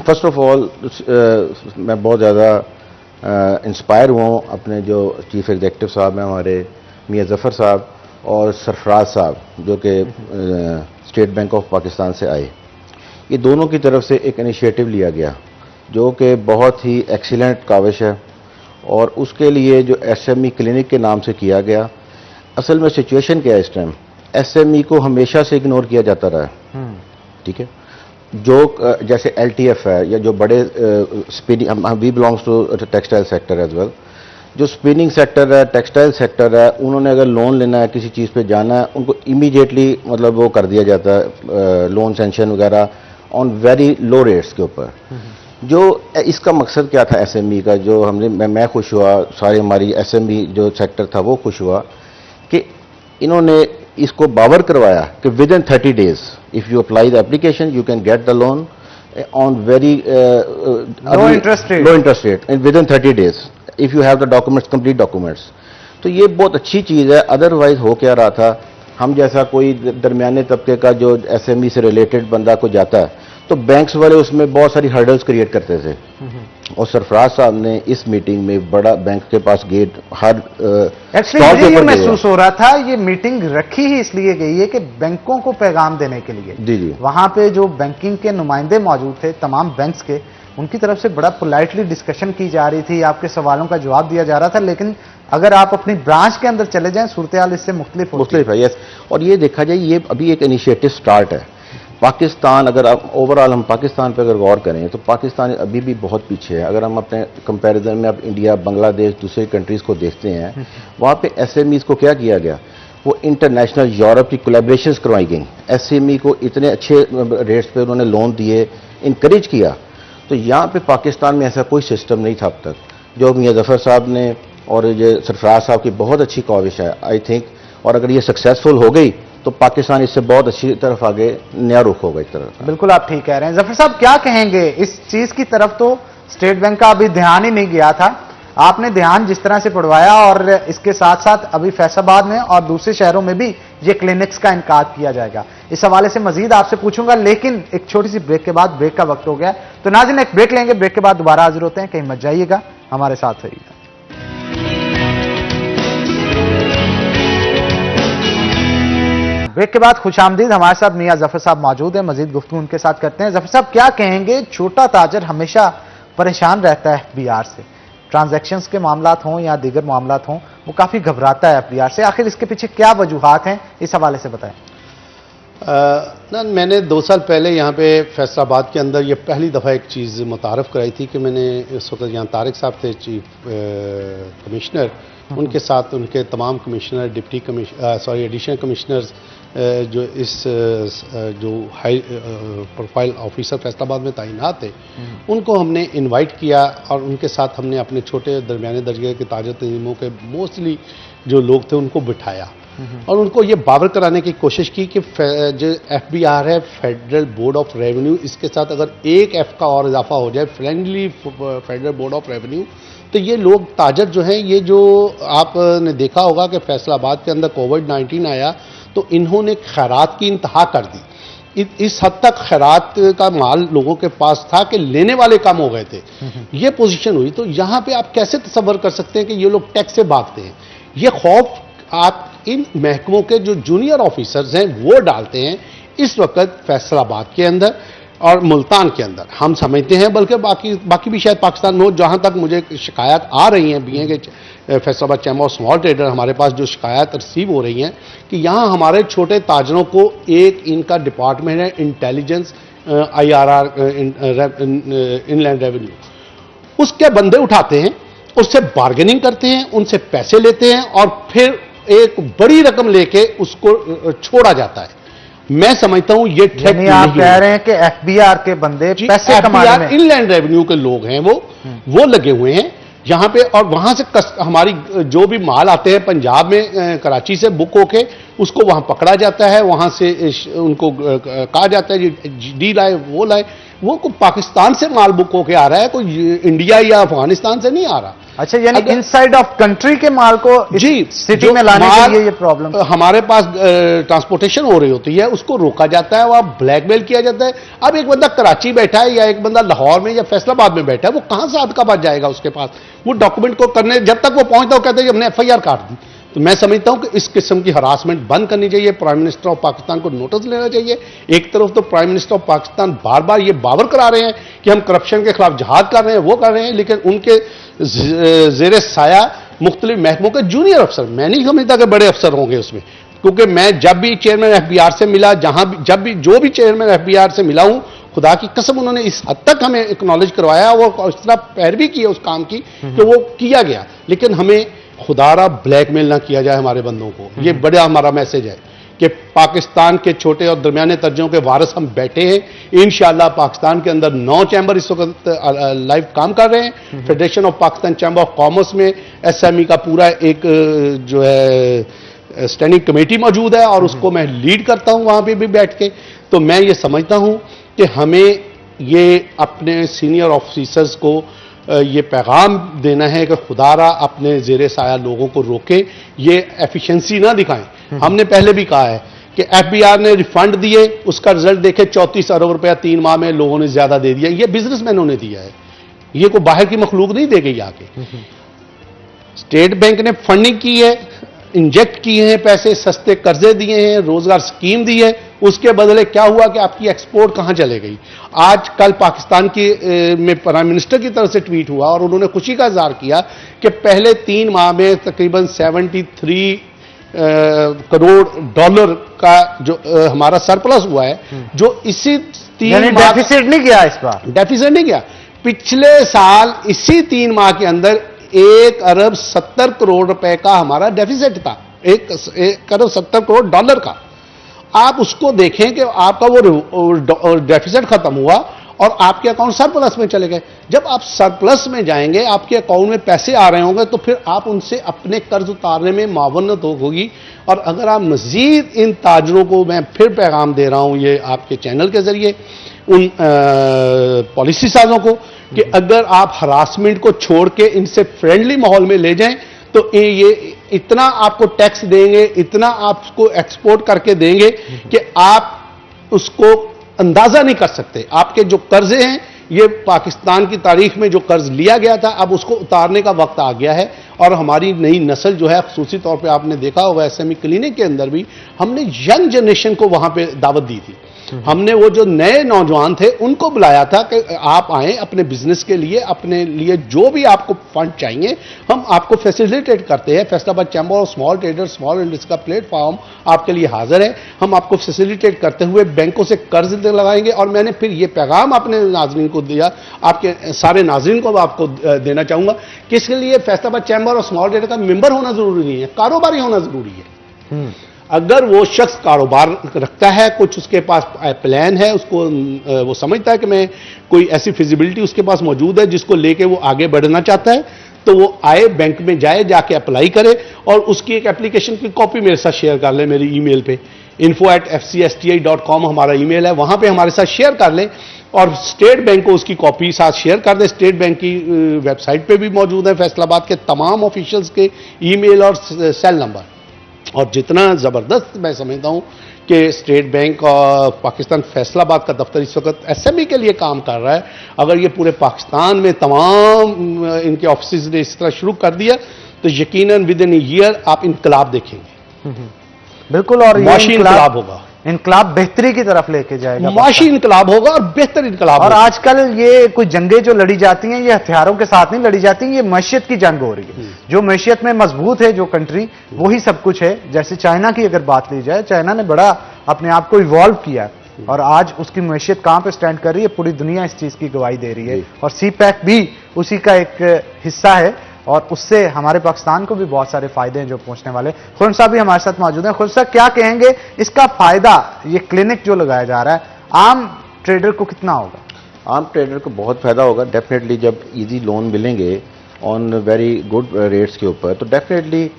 फर्स्ट ऑफ ऑल मैं बहुत ज़्यादा इंस्पायर हुआ हूँ अपने जो चीफ एग्जीक्यूटिव साहब हैं हमारे मियां जफ़र साहब और सरफराज साहब, जो कि स्टेट बैंक ऑफ पाकिस्तान से आए। ये दोनों की तरफ से एक इनिशिएटिव लिया गया जो कि बहुत ही एक्सीलेंट काविश है, और उसके लिए जो SME क्लिनिक के नाम से किया गया। असल में सिचुएशन क्या है इस टाइम, SME को हमेशा से इग्नोर किया जाता रहा है, ठीक है। जो जैसे LTF है या जो बड़े spinning, we belongs to textile sector as well, जो स्पिनिंग सेक्टर है, टेक्सटाइल सेक्टर है, उन्होंने अगर लोन लेना है, किसी चीज़ पे जाना है, उनको इमीडिएटली मतलब वो कर दिया जाता है, लोन सेंक्शन वगैरह ऑन वेरी लो रेट्स के ऊपर। जो इसका मकसद क्या था SME का, जो हमने मैं खुश हुआ, सारी हमारी SME जो सेक्टर था वो खुश हुआ कि इन्होंने इसको बावर करवाया कि with in 30 days if you apply the application you can get the loan on very low interest rate with in 30 days if you have the documents, complete documents। तो ये बहुत अच्छी चीज़ है। अदरवाइज हो क्या रहा था, हम जैसा कोई दरमियाने तबके का जो एसएमई से रिलेटेड बंदा को जाता है तो बैंक्स वाले उसमें बहुत सारी हर्डल्स क्रिएट करते थे। और सरफराज साहब ने इस मीटिंग में बड़ा बैंक के पास गेट हर एक्चुअली मुझे ये महसूस हो रहा था ये मीटिंग रखी ही इसलिए गई है कि बैंकों को पैगाम देने के लिए। जी जी, वहां पे जो बैंकिंग के नुमाइंदे मौजूद थे तमाम बैंक्स के, उनकी तरफ से बड़ा पोलाइटली डिस्कशन की जा रही थी, आपके सवालों का जवाब दिया जा रहा था। लेकिन अगर आप अपनी ब्रांच के अंदर चले जाएं सूरत हाल इससे मुख्तलिफ है। यस, और ये देखा जाए ये अभी एक इनिशिएटिव स्टार्ट है। पाकिस्तान, अगर आप ओवरऑल हम पाकिस्तान पर अगर गौर करें तो पाकिस्तान अभी भी बहुत पीछे है। अगर हम अपने कंपैरिजन में अब इंडिया, बांग्लादेश, दूसरे कंट्रीज को देखते हैं, वहाँ पे एसएमईज को क्या किया गया, वो इंटरनेशनल यूरोप की कोलैबोरेशंस करवाई गई। एसएमई को इतने अच्छे रेट्स पे उन्होंने लोन दिए, इनकरेज किया। तो यहाँ पे पाकिस्तान में ऐसा कोई सिस्टम नहीं था अब तक। जो मियां जफर साहब ने और ये सरफराज साहब की बहुत अच्छी काविश है आई थिंक, और अगर ये सक्सेसफुल हो गई तो पाकिस्तान इससे बहुत अच्छी तरफ आगे नया रुख होगा इस तरफ। बिल्कुल आप ठीक कह रहे हैं। जफर साहब क्या कहेंगे इस चीज की तरफ? तो स्टेट बैंक का अभी ध्यान ही नहीं गया था, आपने ध्यान जिस तरह से पढ़वाया, और इसके साथ साथ अभी फैसलाबाद में और दूसरे शहरों में भी ये क्लिनिक्स का इनकार किया जाएगा। इस हवाले से मजीद आपसे पूछूंगा, लेकिन एक छोटी सी ब्रेक के बाद, ब्रेक का वक्त हो गया तो नाज़रीन एक ब्रेक लेंगे, ब्रेक के बाद दोबारा हाजिर होते हैं। कहीं मत जाइएगा, हमारे साथ रहिएगा। ब्रेक के बाद खुशामदीद, हमारे साथ मियां जफर साहब मौजूद हैं, मजीद गुफ्तगू उनके साथ करते हैं। जफर साहब क्या कहेंगे, छोटा ताजर हमेशा परेशान रहता है एफबीआर से, ट्रांजैक्शंस के मामलात हों या दीगर मामलात हों, वो काफी घबराता है एफबीआर से। आखिर इसके पीछे क्या वजूहात हैं, इस हवाले से बताएं। मैंने 2 साल पहले यहाँ पे फैसलाबाद के अंदर ये पहली दफ़ा एक चीज़ मुतारफ़ कराई थी कि मैंने इस वक्त यहाँ तारिक साहब थे चीफ कमिश्नर, उनके साथ उनके तमाम commissioner, deputy commissioner, additional commissioners जो इस जो हाई प्रोफाइल ऑफिसर फैसलाबाद में तैनात थे, उनको हमने इनवाइट किया और उनके साथ हमने अपने छोटे दरमियाने दर्जे के ताजर तंजीमों के मोस्टली जो लोग थे उनको बिठाया और उनको ये बावर कराने की कोशिश की कि जो एफबीआर है, फेडरल बोर्ड ऑफ रेवेन्यू, इसके साथ अगर एक एफ का और इजाफा हो जाए, friendly federal board of revenue, तो ये लोग ताजर जो हैं, ये जो आपने देखा होगा कि फैसलाबाद के अंदर कोविड-19 आया तो इन्होंने खैरात की इंतहा कर दी। इस हद तक खैरात का माल लोगों के पास था कि लेने वाले कम हो गए थे, ये पोजीशन हुई। तो यहाँ पे आप कैसे तसव्वुर कर सकते हैं कि ये लोग टैक्स से भागते हैं? ये खौफ आप इन महकमों के जो जूनियर ऑफिसर्स हैं वो डालते हैं इस वक्त फैसलाबाद के अंदर और मुल्तान के अंदर, हम समझते हैं, बल्कि बाकी भी शायद पाकिस्तान में हो। जहाँ तक मुझे शिकायत आ रही हैं बीए के Faisalabad chamber of small trader, हमारे पास जो शिकायत रिसीव हो रही हैं कि यहाँ हमारे छोटे ताजरों को एक इनका डिपार्टमेंट है इंटेलिजेंस, IRR, इनलैंड रेवेन्यू, उसके बंदे उठाते हैं, उससे बार्गेनिंग करते हैं, उनसे पैसे लेते हैं और फिर एक बड़ी रकम लेके उसको छोड़ा जाता है। मैं समझता हूं ये ठेक नहीं। आप कह रहे हैं कि एफबीआर के बंदे पैसे कमाने में, इनलैंड रेवेन्यू के लोग हैं वो लगे हुए हैं यहां पे, और वहां से हमारी जो भी माल आते हैं पंजाब में कराची से बुक होके उसको वहां पकड़ा जाता है, वहां से उनको कहा जाता है डी लाए वो लाए, वो पाकिस्तान से माल बुक होके आ रहा है, कोई इंडिया या अफगानिस्तान से नहीं आ रहा। अच्छा, यानी इनसाइड ऑफ कंट्री के माल को जी सिटी में लाने के लिए ये प्रॉब्लम, हमारे पास ट्रांसपोर्टेशन हो रही होती है, उसको रोका जाता है, वहां ब्लैकमेल किया जाता है। अब एक बंदा कराची बैठा है या एक बंदा लाहौर में या फैसलाबाद में बैठा है, वो कहां से आपका पास जाएगा उसके पास वो डॉक्यूमेंट को करने? जब तक वो पहुंचता है कहते हैं हमने FIR काट दी। तो मैं समझता हूं कि इस किस्म की हरासमेंट बंद करनी चाहिए, प्राइम मिनिस्टर ऑफ पाकिस्तान को नोटिस लेना चाहिए। एक तरफ तो प्राइम मिनिस्टर ऑफ पाकिस्तान बार बार ये बावर करा रहे हैं कि हम करप्शन के खिलाफ जहाद कर रहे हैं, वो कर रहे हैं, लेकिन उनके जेरे साया मुख्तलिफ महकमों के जूनियर अफसर, मैं नहीं समझता कि बड़े अफसर होंगे उसमें, क्योंकि मैं जब भी चेयरमैन FBR से मिला, जहां भी जब भी जो भी चेयरमैन FBR से मिला हूं, खुदा की कसम उन्होंने इस हद तक हमें एक्नॉलेज करवाया, वो इस तरह पैरवी की है उस काम की कि वो किया गया, लेकिन हमें खुदारा ब्लैकमेल ना किया जाए हमारे बंदों को। ये बड़ा हमारा मैसेज है कि पाकिस्तान के छोटे और दरमियाने दर्जों के वारिस हम बैठे हैं। इंशाअल्लाह पाकिस्तान के अंदर 9 चैम्बर इस वक्त लाइव काम कर रहे हैं। Federation of Pakistan chamber of commerce में SME का पूरा एक जो है स्टैंडिंग कमेटी मौजूद है और उसको मैं लीड करता हूं वहां पे भी बैठ के। तो मैं ये समझता हूं कि हमें ये अपने सीनियर ऑफिसर्स को ये पैगाम देना है कि खुदारा अपने ज़ेरे साया लोगों को रोके, ये एफिशिएंसी ना दिखाएं। हमने पहले भी कहा है कि एफबीआर ने रिफंड दिए, उसका रिजल्ट देखे 34 अरब रुपया 3 माह में लोगों ने ज्यादा दे दिया। ये बिजनेसमैनों ने दिया है, ये कोई बाहर की मखलूक नहीं दे गई आके। स्टेट बैंक ने फंडिंग की है, इंजेक्ट किए हैं पैसे, सस्ते कर्जे दिए हैं, रोजगार स्कीम दी है, उसके बदले क्या हुआ कि आपकी एक्सपोर्ट कहां चले गई। आज कल पाकिस्तान की में प्राइम मिनिस्टर की तरफ से ट्वीट हुआ और उन्होंने खुशी का इजहार किया कि पहले 3 माह में तकरीबन 73 करोड़ डॉलर का जो हमारा सरप्लस हुआ है, जो इसी 3 माह डेफिसिट नहीं किया इस बार, डेफिसिट नहीं किया। पिछले साल इसी 3 माह के अंदर 1 अरब 70 करोड़ रुपए का हमारा डेफिसिट था, 1 अरब 70 करोड़ डॉलर का। आप उसको देखें कि आपका वो डेफिसिट खत्म हुआ और आपके अकाउंट सरप्लस में चले गए। जब आप सरप्लस में जाएंगे, आपके अकाउंट में पैसे आ रहे होंगे, तो फिर आप उनसे अपने कर्ज उतारने में मावनत होगी। और अगर आप मजीद इन ताजरों को, मैं फिर पैगाम दे रहा हूं ये आपके चैनल के जरिए उन पॉलिसी साजों को, कि अगर आप हरासमेंट को छोड़ के इनसे फ्रेंडली माहौल में ले जाएं तो ये इतना आपको टैक्स देंगे, इतना आपको एक्सपोर्ट करके देंगे कि आप उसको अंदाजा नहीं कर सकते। आपके जो कर्जे हैं, ये पाकिस्तान की तारीख में जो कर्ज लिया गया था, अब उसको उतारने का वक्त आ गया है। और हमारी नई नस्ल जो है, खुसूसी तौर पे आपने देखा होगा एसएमई क्लिनिक के अंदर भी हमने यंग जनरेशन को वहां पे दावत दी थी। हमने वो जो नए नौजवान थे उनको बुलाया था कि आप आए, अपने बिजनेस के लिए, अपने लिए जो भी आपको फंड चाहिए हम आपको फैसिलिटेट करते हैं। Faisalabad chamber of small traders, small industries का प्लेटफॉर्म आपके लिए हाजिर है। हम आपको फैसिलिटेट करते हुए बैंकों से कर्ज लगाएंगे। और मैंने फिर ये पैगाम अपने नाजरीन को दिया, आपके सारे नाजरीन को आपको देना चाहूंगा कि इसके लिए Faisalabad chamber of small trader का मेंबर होना जरूरी नहीं है, कारोबारी होना जरूरी है। अगर वो शख्स कारोबार रखता है, कुछ उसके पास प्लान है, उसको वो समझता है कि मैं कोई ऐसी फिजिबिलिटी उसके पास मौजूद है जिसको लेके वो आगे बढ़ना चाहता है, तो वो आए, बैंक में जाए, जाके अप्लाई करे और उसकी एक एप्लीकेशन की कॉपी मेरे साथ शेयर कर ले। मेरी ईमेल पे info@fcsti.com हमारा ईमेल है, वहां पे हमारे साथ शेयर कर लें और स्टेट बैंक को उसकी कॉपी साथ शेयर कर दें। स्टेट बैंक की वेबसाइट पे भी मौजूद है फैसलाबाद के तमाम ऑफिशियल्स के ईमेल और सेल नंबर। और जितना ज़बरदस्त मैं समझता हूं कि state bank of Pakistan Faisalabad का दफ्तर इस वक्त एसएमई के लिए काम कर रहा है, अगर ये पूरे पाकिस्तान में तमाम इनके ऑफिस ने इस तरह शुरू कर दिया तो यकीनन विद इन ईयर आप इनकलाब देखेंगे। बिल्कुल, और ये माशी इनकलाब होगा, इनकलाब बेहतरी की तरफ लेके जाएगा, माशी इनकलाब होगा और बेहतर इनकलाब और होगा। आजकल ये कोई जंगें जो लड़ी जाती हैं, ये हथियारों के साथ नहीं लड़ी जाती, ये मैशियत की जंग हो रही है। जो मैशियत में मजबूत है जो कंट्री, वही सब कुछ है। जैसे चाइना की अगर बात ली जाए, चाइना ने बड़ा अपने आप को इवॉल्व किया और आज उसकी मैशियत कहां पे स्टैंड कर रही है, पूरी दुनिया इस चीज की गवाही दे रही है। और सीपैक भी उसी का एक हिस्सा है और उससे हमारे पाकिस्तान को भी बहुत सारे फायदे हैं जो पहुंचने वाले। खुर्रम साहब भी हमारे साथ मौजूद हैं। खुर्रम साहब, क्या कहेंगे इसका फायदा, ये क्लिनिक जो लगाया जा रहा है, आम ट्रेडर को कितना होगा? आम ट्रेडर को बहुत फायदा होगा डेफिनेटली। जब इजी लोन मिलेंगे ऑन वेरी गुड रेट्स के ऊपर, तो डेफिनेटली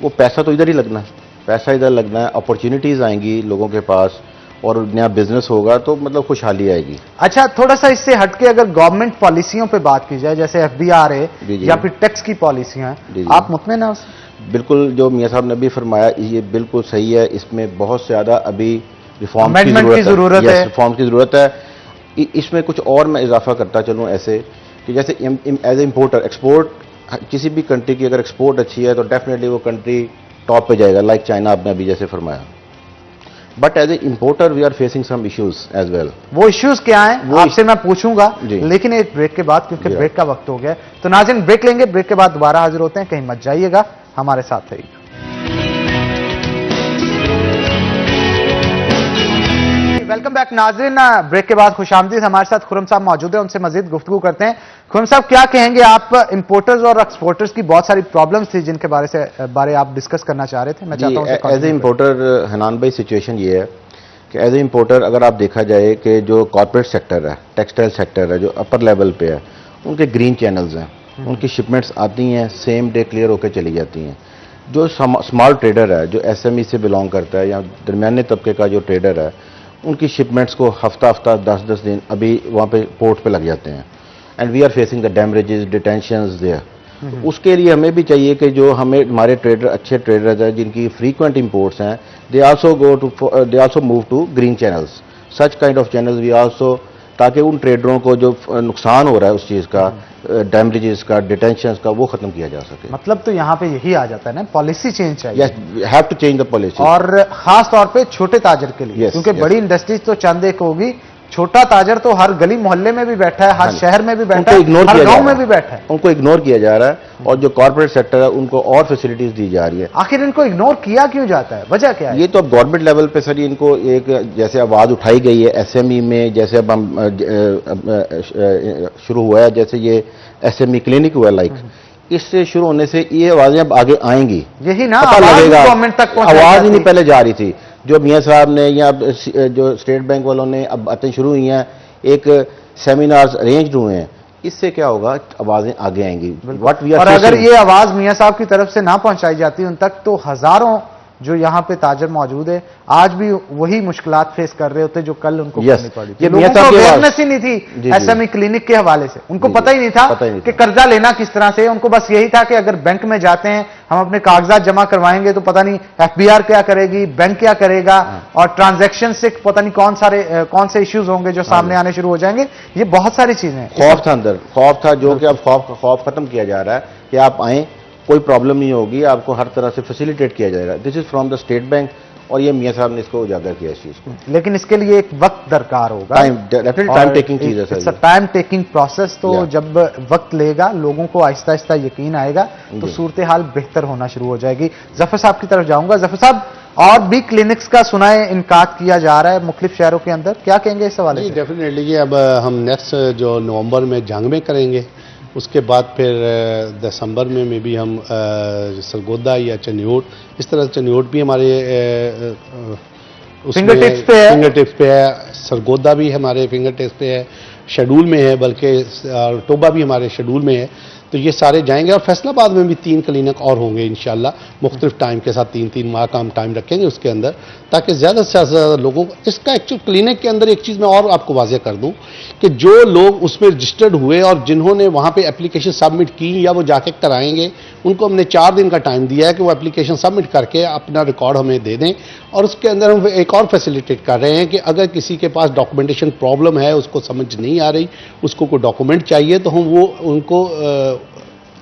वो पैसा तो इधर ही लगना है, पैसा इधर लगना है, अपॉर्चुनिटीज आएंगी लोगों के पास और नया बिजनेस होगा, तो मतलब खुशहाली आएगी। अच्छा, थोड़ा सा इससे हटके अगर गवर्नमेंट पॉलिसियों पे बात की जाए, जैसे एफबीआर है या फिर टैक्स की पॉलिसियां हैं, आप मुतमईन हैं उससे? बिल्कुल, जो मियां साहब ने भी फरमाया ये बिल्कुल सही है। इसमें बहुत ज्यादा अभी रिफॉर्म की जरूरत है, रिफॉर्म की जरूरत है। इसमें कुछ और मैं इजाफा करता चलूँ ऐसे कि जैसे एज ए इम्पोर्टर, एक्सपोर्ट किसी भी कंट्री की अगर एक्सपोर्ट अच्छी है तो डेफिनेटली वो कंट्री टॉप पे जाएगा, लाइक चाइना आपने अभी जैसे फरमाया। But as a importer we are facing some issues as well. वो इश्यूज क्या हैं आपसे मैं पूछूंगा, लेकिन एक ब्रेक के बाद, क्योंकि ब्रेक का वक्त हो गया। तो नाज़रीन, ब्रेक लेंगे, ब्रेक के बाद दोबारा हाजिर होते हैं, कहीं मत जाइएगा, हमारे साथ रहिएगा। वेलकम बैक नाज़रीन, ब्रेक के बाद खुशामदीद। हमारे साथ खुर्रम साहब मौजूद हैं, उनसे मजीद गुफ्तगू करते हैं। खुर्रम साहब, क्या कहेंगे आप, इंपोर्टर्स और एक्सपोर्टर्स की बहुत सारी प्रॉब्लम्स थी जिनके बारे आप डिस्कस करना चाह रहे थे। मैं चाहता हूं एज ए इम्पोर्टर हनान भाई, सिचुएशन ये है कि एज ए इम्पोर्टर अगर आप देखा जाए कि जो कॉर्पोरेट सेक्टर है, टेक्सटाइल सेक्टर है, जो अपर लेवल पे है, उनके ग्रीन चैनल्स हैं, उनकी शिपमेंट्स आती हैं, सेम डे क्लियर होकर चली जाती हैं। जो स्मॉल ट्रेडर है, जो एसएमई से बिलोंग करता है या दरमियाने तबके का जो ट्रेडर है, उनकी शिपमेंट्स को हफ्ता 10-10 दिन अभी वहाँ पे पोर्ट पे लग जाते हैं। And we are facing the damages detentions there. तो उसके लिए हमें भी चाहिए कि जो हमें हमारे ट्रेडर अच्छे ट्रेडर्स हैं जिनकी फ्रीक्वेंट इंपोर्ट्स हैं, they also move to green channels, such kind of channels we also, ताकि उन ट्रेडरों को जो नुकसान हो रहा है उस चीज़ का, डैमेजेस का, डिटेंशंस का, वो खत्म किया जा सके। मतलब तो यहाँ पे यही आ जाता है ना, पॉलिसी चेंज चाहिए। Yes, have to change the policy. और खास तौर पे छोटे ताजर के लिए, Yes, क्योंकि yes. बड़ी इंडस्ट्रीज तो चंद एक होगी, छोटा ताजर तो हर गली मोहल्ले में भी बैठा है, हर शहर में भी बैठा उनको है, इग्नोर हर किया जा गांव रहा में है। भी बैठा है। उनको इग्नोर किया जा रहा है और जो कॉर्पोरेट सेक्टर है उनको और फैसिलिटीज दी जा रही है। आखिर इनको इग्नोर किया क्यों जाता है, वजह क्या है? ये तो अब गवर्नमेंट लेवल पे सर इनको एक जैसे आवाज उठाई गई है एसएमई में, जैसे अब हम शुरू हुआ है, जैसे ये एसएमई क्लिनिक हुआ लाइक, इससे शुरू होने से ये आवाजें अब आगे आएंगी। यही ना, पता आवाज लगेगा, गवर्नमेंट तक पहुंचाई आवाज ही जाती नहीं है। पहले जा रही थी। जो मियां साहब ने या जो स्टेट बैंक वालों ने अब बातें शुरू हुई हैं, एक सेमिनार्स अरेंज हुए हैं, इससे क्या होगा, आवाजें आगे आएंगी। व्हाट वी आर और अगर ये आवाज मियां साहब की तरफ से ना पहुंचाई जाती उन तक, तो हजारों जो यहाँ पे ताजर मौजूद है आज भी वही मुश्किलात फेस कर रहे होते जो कल उनको Yes. करनी पड़ी। ये लोगों मियां को साहब की आवाज- अवेयरनेस ही नहीं थी जी। एसएमई क्लिनिक के हवाले से, उनको जी, पता ही नहीं था पता ही नहीं कि था। कर्जा लेना किस तरह से। उनको बस यही था कि अगर बैंक में जाते हैं, हम अपने कागजात जमा करवाएंगे तो पता नहीं एफबीआर क्या करेगी, बैंक क्या करेगा, और ट्रांजैक्शन से पता नहीं कौन से इश्यूज होंगे जो सामने आने शुरू हो जाएंगे। ये बहुत सारी चीजें हैं। खौफ था अंदर, खौफ था, जो कि अब खौफ खत्म किया जा रहा है कि आप आए, कोई प्रॉब्लम नहीं होगी, आपको हर तरह से फैसिलिटेट किया जाएगा। This is from the state bank, और ये मियां साहब ने इसको उजागर किया इस चीज को। लेकिन इसके लिए एक वक्त दरकार होगा, टाइम, डेफिनेटली टाइम टेकिंग चीज है it's a sir. Time taking process. तो Yeah. जब वक्त लेगा, लोगों को आहिस्ता आहिस्ता यकीन आएगा, तो जी। सूरत हाल बेहतर होना शुरू हो जाएगी। जफर साहब की तरफ जाऊंगा। जफर साहब, और भी क्लिनिक्स का सुनाए इनकाद किया जा रहा है मुख्तलिफ शहरों के अंदर, क्या कहेंगे इस हवाले जी से? डेफिनेटली ये अब हम नेक्स्ट जो नवंबर में जंग में करेंगे, उसके बाद फिर दिसंबर में भी हम सरगोदा या चनियोट, इस तरह चनियोट भी हमारे फिंगर टिप्स पे है। फिंगर टिप्स पे है, सरगोदा भी हमारे फिंगर टिप्स पे है, शेड्यूल में है, बल्कि टोबा भी हमारे शेड्यूल में है। तो ये सारे जाएंगे, और फैसलाबाद में भी 3 क्लिनिक और होंगे इंशाल्लाह, मुख्तलिफ टाइम के साथ 3-3 माह का हम टाइम रखेंगे उसके अंदर, ताकि ज़्यादा से ज़्यादा लोगों को इसका एक्चुअल क्लिनिक के अंदर एक चीज़ मैं और आपको वाज़ेह कर दूं कि जो लोग उसमें रजिस्टर्ड हुए और जिन्होंने वहाँ पे एप्लीकेशन सबमिट की या वो जाके कराएंगे, उनको हमने 4 दिन का टाइम दिया है कि वो एप्लीकेशन सबमिट करके अपना रिकॉर्ड हमें दे दें। और उसके अंदर हम एक और फैसिलिटेट कर रहे हैं कि अगर किसी के पास डॉक्यूमेंटेशन प्रॉब्लम है, उसको समझ नहीं आ रही, उसको कोई डॉक्यूमेंट चाहिए, तो हम वो उनको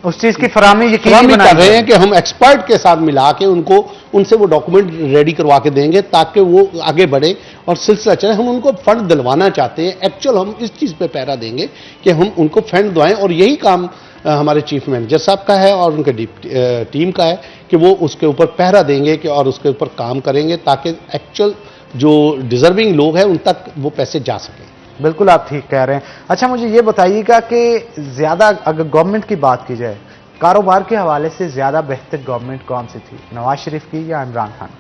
उस चीज की फराहमी यकीनी फराहमी कर बनाएंगे। रहे हैं कि हम एक्सपर्ट के साथ मिला के उनसे वो डॉक्यूमेंट रेडी करवा के देंगे, ताकि वो आगे बढ़े और सिलसिला चले। हम उनको फंड दिलवाना चाहते हैं, एक्चुअल हम इस चीज़ पे पहरा देंगे कि हम उनको फंड दिलवाएं, और यही काम हमारे चीफ मैनेजर साहब का है और उनके टीम का है कि वो उसके ऊपर पहरा देंगे कि और उसके ऊपर काम करेंगे, ताकि एक्चुअल जो डिजर्विंग लोग हैं उन तक वो पैसे जा सकें। बिल्कुल आप ठीक कह रहे हैं। अच्छा, मुझे ये बताइएगा कि ज्यादा अगर गवर्नमेंट की बात की जाए, कारोबार के हवाले से ज्यादा बेहतर गवर्नमेंट कौन सी थी, नवाज शरीफ की या इमरान खान की?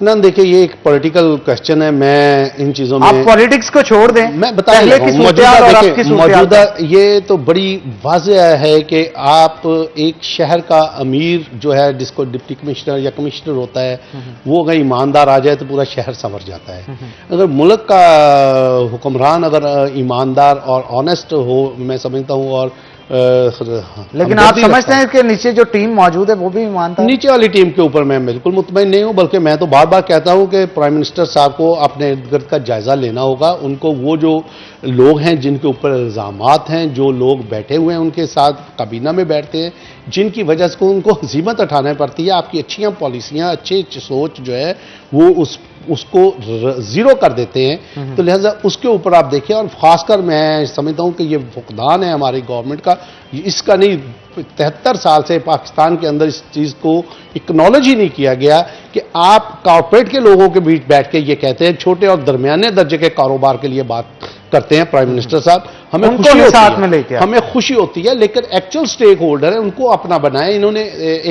ना देखिए, ये एक पॉलिटिकल क्वेश्चन है, मैं इन चीज़ों में आप पॉलिटिक्स को छोड़ दें, मैं बताने पहले लगा की हूं। सूरत-ए-हाल और अब की देखिए, सूरत-ए-हाल मौजूदा का। ये तो बड़ी वाज़ेह है कि आप एक शहर का अमीर जो है, जिसको डिप्टी कमिश्नर या कमिश्नर होता है, वो अगर ईमानदार आ जाए तो पूरा शहर संवर जाता है। अगर मुल्क का हुक्मरान अगर ईमानदार और ऑनेस्ट हो, मैं समझता हूँ, और लेकिन आप समझते हैं कि नीचे जो टीम मौजूद है वो भी ईमानदार है? नीचे वाली टीम के ऊपर मैं बिल्कुल मुतमईन नहीं हूं, बल्कि मैं तो बार बार कहता हूं कि प्राइम मिनिस्टर साहब को अपने इर्द गिर्द का जायजा लेना होगा। उनको वो जो लोग हैं जिनके ऊपर इल्ज़ामात हैं, जो लोग बैठे हुए हैं उनके साथ काबीना में बैठते हैं, जिनकी वजह से उनको हजीमत उठाना पड़ती है, आपकी अच्छियाँ पॉलिसियाँ, अच्छी सोच जो है वो उसको जीरो कर देते हैं। तो लिहाजा उसके ऊपर आप देखिए, और खासकर मैं समझता हूं कि ये फुकदान है हमारी गवर्नमेंट का, इसका नहीं 73 साल से पाकिस्तान के अंदर इस चीज़ को एक्नॉलेज ही नहीं किया गया कि आप कॉर्पोरेट के लोगों के बीच बैठ के ये कहते हैं, छोटे और दरमियाने दर्जे के कारोबार के लिए बात करते हैं प्राइम मिनिस्टर साहब, हमें उनको खुशी भी होती साथ है, में लेके आए। हमें खुशी होती है, लेकिन एक्चुअल स्टेक होल्डर है उनको अपना बनाए। इन्होंने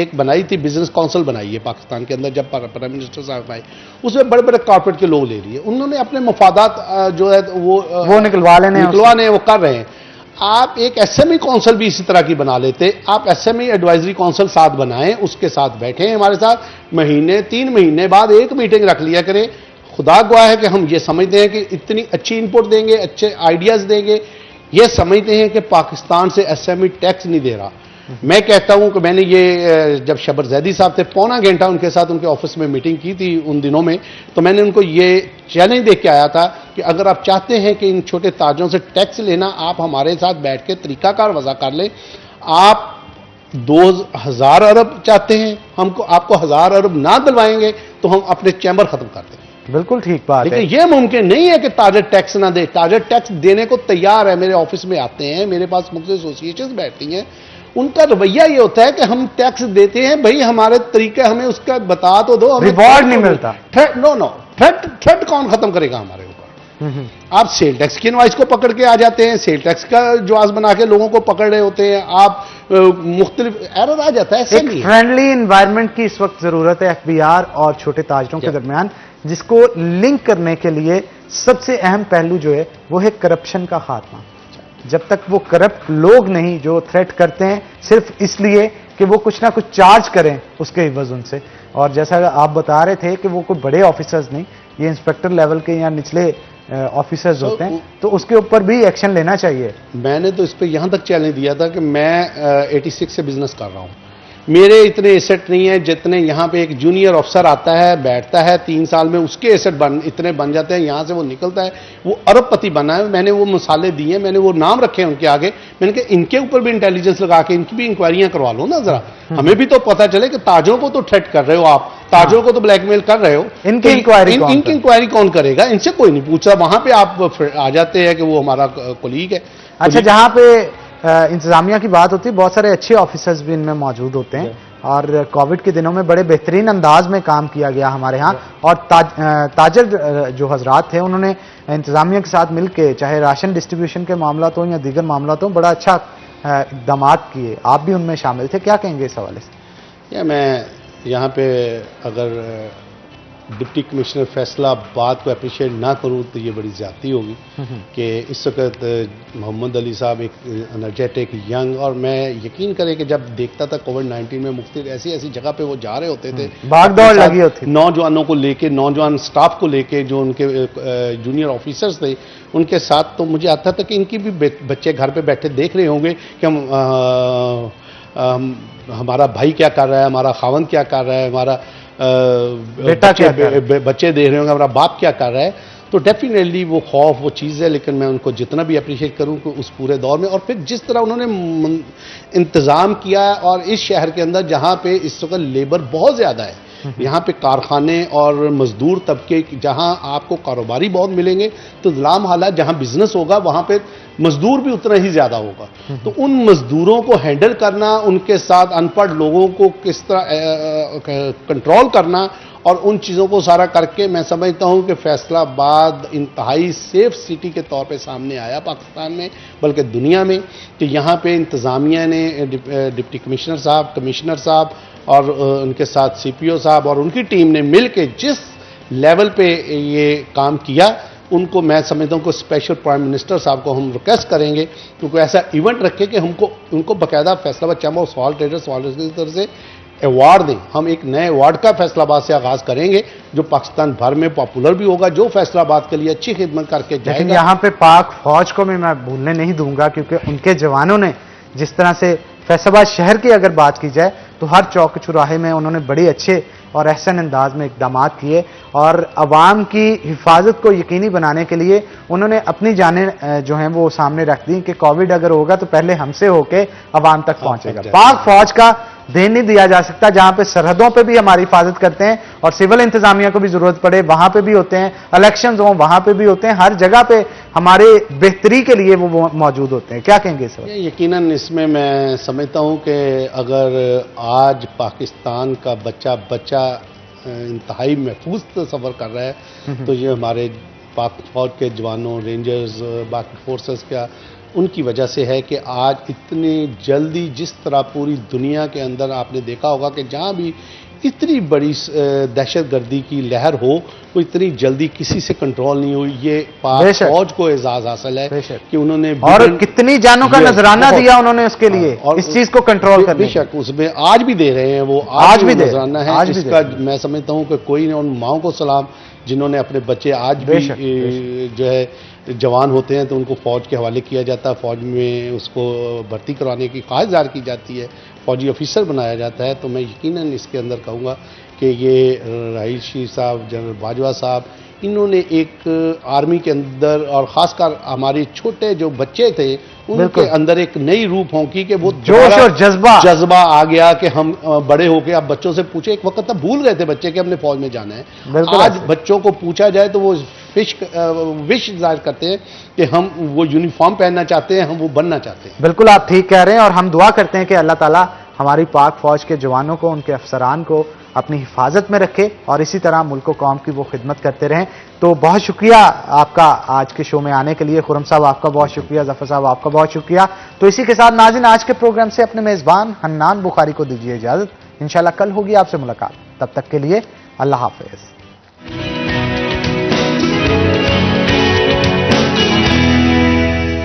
एक बनाई थी, बिजनेस काउंसिल बनाई है पाकिस्तान के अंदर, जब प्राइम मिनिस्टर साहब आए, उसमें बड़े बड़े कॉर्पोरेट के लोग ले लिए, उन्होंने अपने मफादात जो है वो निकलवा लेने हैं उससे। वो कर रहे हैं। आप एक एसएमई काउंसिल भी इसी तरह की बना लेते, आप एसएमई एडवाइजरी काउंसिल साथ बनाएं, उसके साथ बैठें हमारे साथ, महीने 3 महीने बाद एक मीटिंग रख लिया करें। खुदा गवाह है कि हम ये समझते हैं कि इतनी अच्छी इनपुट देंगे, अच्छे आइडियाज देंगे, ये समझते हैं कि पाकिस्तान से एसएमई टैक्स नहीं दे रहा। मैं कहता हूं कि मैंने ये जब शबर जैदी साहब थे, पौना घंटा उनके साथ उनके ऑफिस में मीटिंग की थी उन दिनों में, तो मैंने उनको ये चैलेंज देख के आया था कि अगर आप चाहते हैं कि इन छोटे ताजों से टैक्स लेना, आप हमारे साथ बैठ के तरीकाकार वज़ा कर लें। आप 2000 अरब चाहते हैं, हमको आपको 1000 अरब ना दिलवाएंगे तो हम अपने चैम्बर खत्म कर देंगे। बिल्कुल ठीक बात है। लेकिन यह मुमकिन नहीं है कि ताजर टैक्स ना दे। ताजर टैक्स देने को तैयार है, मेरे ऑफिस में आते हैं, मेरे पास मुझसे एसोसिएशन बैठती हैं, उनका रवैया ये होता है कि हम टैक्स देते हैं, भाई हमारे तरीके हमें उसका बता तो दो, हमें रिवॉर्ड नहीं मिलता। थ्रेट कौन खत्म करेगा हमारे ऊपर? आप सेल टैक्स की इनवाइस को पकड़ के आ जाते हैं, सेल टैक्स का जवाब बना के लोगों को पकड़ रहे होते हैं, आप मुख्तलिफ एरर आ जाता है। ऐसे नहीं फ्रेंडली इन्वायरमेंट की इस वक्त जरूरत है एफबीआर और छोटे ताजरों के दरमियान, जिसको लिंक करने के लिए सबसे अहम पहलू जो है वो है करप्शन का खात्मा। जब तक वो करप्ट लोग नहीं जो थ्रेट करते हैं सिर्फ इसलिए कि वो कुछ ना कुछ चार्ज करें उसके एवज उनसे, और जैसा आप बता रहे थे कि वो कोई बड़े ऑफिसर्स नहीं, ये इंस्पेक्टर लेवल के या निचले ऑफिसर्स होते हैं, तो उसके ऊपर भी एक्शन लेना चाहिए। मैंने तो इस पर यहां तक चैलेंज दिया था कि मैं 86 से बिजनेस कर रहा हूं, मेरे इतने एसेट नहीं है जितने यहां पे एक जूनियर अफसर आता है, बैठता है, 3 साल में उसके एसेट इतने बन जाते हैं, यहां से वो निकलता है, वो अरबपति बना है। मैंने वो मिसालें दी हैं, मैंने वो नाम रखे हैं उनके आगे, मैंने कहा इनके ऊपर भी इंटेलिजेंस लगा के इनकी भी इंक्वायरियां करवा लो ना जरा, हमें भी तो पता चले कि ताजों को तो थ्रेट कर रहे हो आप, ताजों को तो ब्लैकमेल कर रहे हो, इनकी इंक्वायरी कौन करेगा? इनसे कोई नहीं पूछा। वहां पे आप आ जाते हैं कि वो हमारा कोलीग है। अच्छा, जहां पे इंतजामिया की बात होती है, बहुत सारे अच्छे ऑफिसर्स भी इनमें मौजूद होते हैं, और कोविड के दिनों में बड़े बेहतरीन अंदाज में काम किया गया हमारे यहाँ, और ताजर जो हजरात थे उन्होंने इंतजामिया के साथ मिलकर चाहे राशन डिस्ट्रीब्यूशन के मामला हो या दीगर मामला हो, बड़ा अच्छा इकदाम किए। आप भी उनमें शामिल थे, क्या कहेंगे इस हवाले से? या मैं यहाँ पे अगर डिप्टी कमिश्नर फैसलाबाद को अप्रिशिएट ना करूँ तो ये बड़ी ज्यादती होगी कि इस वक्त मोहम्मद अली साहब एक एनर्जेटिक यंग, और मैं यकीन करें कि जब देखता था कोविड-19 में मुख्तलिफ ऐसी ऐसी जगह पे वो जा रहे होते थे, भाग दौड़ लगी होती, नौजवानों को लेके, नौजवान स्टाफ को लेके, जो उनके जूनियर ऑफिसर्स थे उनके साथ, तो मुझे आता था कि इनकी भी बच्चे घर पर बैठे देख रहे होंगे कि हमारा भाई क्या कर रहा है, हमारा खावंद क्या कर रहा है, हमारा बच्चे देख रहे होंगे हमारा बाप क्या कर रहा है। तो डेफिनेटली वो खौफ, वो चीज़ है, लेकिन मैं उनको जितना भी अप्रिशिएट करूं कि उस पूरे दौर में, और फिर जिस तरह उन्होंने इंतज़ाम किया, और इस शहर के अंदर जहां पे इस वक्त लेबर बहुत ज़्यादा है, यहाँ पे कारखाने और मजदूर तबके, जहाँ आपको कारोबारी बहुत मिलेंगे, तो लाम हालात जहाँ बिजनेस होगा वहाँ पे मजदूर भी उतना ही ज़्यादा होगा। तो उन मजदूरों को हैंडल करना, उनके साथ अनपढ़ लोगों को किस तरह कंट्रोल करना, और उन चीज़ों को सारा करके मैं समझता हूँ कि फैसलाबाद इंतहाई सेफ सिटी के तौर पे सामने आया पाकिस्तान में, बल्कि दुनिया में, कि यहाँ पे इंतज़ामिया ने, डिप्टी कमिश्नर साहब, कमिश्नर साहब और उनके साथ सीपीओ साहब और उनकी टीम ने मिल के जिस लेवल पे ये काम किया, उनको मैं समझता हूँ कि स्पेशल प्राइम मिनिस्टर साहब को हम रिक्वेस्ट करेंगे क्योंकि ऐसा इवेंट रखे कि उनको बाकायदा Faisalabad chamber of salt traders की तरफ से अवार्ड दें। हम एक नए अवार्ड का फैसलाबाद से आगाज करेंगे जो पाकिस्तान भर में पॉपुलर भी होगा, जो फैसलाबाद के लिए अच्छी खिदमत करके जाएगा। लेकिन यहाँ पे पाक फौज को भी मैं भूलने नहीं दूंगा, क्योंकि उनके जवानों ने जिस तरह से फैसलाबाद शहर की अगर बात की जाए तो हर चौक चौराहे में उन्होंने बड़े अच्छे और एहसन अंदाज में इकदाम किए, और अवाम की हिफाजत को यकीनी बनाने के लिए उन्होंने अपनी जानें जो हैं वो सामने रख दी कि कोविड अगर होगा तो पहले हमसे होके अवाम तक पहुंचेगा। पाक फौज का देन नहीं दिया जा सकता, जहां पे सरहदों पे भी हमारी हिफाजत करते हैं और सिविल इंतजामिया को भी जरूरत पड़े वहां पे भी होते हैं, इलेक्शंस हो वहां पे भी होते हैं, हर जगह पे हमारे बेहतरी के लिए वो मौजूद होते हैं। क्या कहेंगे सर? यकीनन इसमें मैं समझता हूं कि अगर आज पाकिस्तान का बच्चा इंतहाई महफूज सफर कर रहा है तो ये हमारे पाक फौज के जवानों, रेंजर्स, बाकी फोर्सेस का उनकी वजह से है कि आज इतनी जल्दी, जिस तरह पूरी दुनिया के अंदर आपने देखा होगा कि जहां भी इतनी बड़ी दहशतगर्दी की लहर हो, वो इतनी जल्दी किसी से कंट्रोल नहीं हुई। ये पाक फौज को एजाज हासिल है कि उन्होंने और कितनी जानों का नजराना दिया उन्होंने उसके लिए, और इस चीज को कंट्रोल करने। बेशक उसमें आज भी दे रहे हैं, वो आज भी नजराना है। इसका मैं समझता हूँ कि कोई ने उन माओं को सलाम जिन्होंने अपने बच्चे आज भी बेशक, जो है जवान होते हैं तो उनको फ़ौज के हवाले किया जाता है, फ़ौज में उसको भर्ती करवाने की ख्वाहिश ज़ाहिर की जाती है, फ़ौजी ऑफिसर बनाया जाता है। तो मैं यकीनन इसके अंदर कहूँगा कि ये रईसी साहब, जनरल बाजवा साहब, इन्होंने एक आर्मी के अंदर और ख़ासकर हमारे छोटे जो बच्चे थे उनके अंदर एक नई रूप होंगी कि वो जोश और जज्बा आ गया कि हम बड़े होके अब बच्चों से पूछे, एक वक्त तक भूल गए थे बच्चे कि हमने फौज में जाना है। आज बच्चों को पूछा जाए तो वो विश जाहिर करते हैं कि हम वो यूनिफॉर्म पहनना चाहते हैं, हम वो बनना चाहते हैं। बिल्कुल आप ठीक कह रहे हैं और हम दुआ करते हैं कि अल्लाह ताला हमारी पाक फौज के जवानों को, उनके अफसरान को अपनी हिफाजत में रखे और इसी तरह मुल्क कौम की वो खिदमत करते रहें। तो बहुत शुक्रिया आपका आज के शो में आने के लिए। खुर्रम साहब आपका बहुत शुक्रिया, जफर साहब आपका बहुत शुक्रिया। तो इसी के साथ नाज़रीन आज के प्रोग्राम से अपने मेजबान हन्नान बुखारी को दीजिए इजाजत। इंशाल्लाह कल होगी आपसे मुलाकात, तब तक के लिए अल्लाह हाफिज।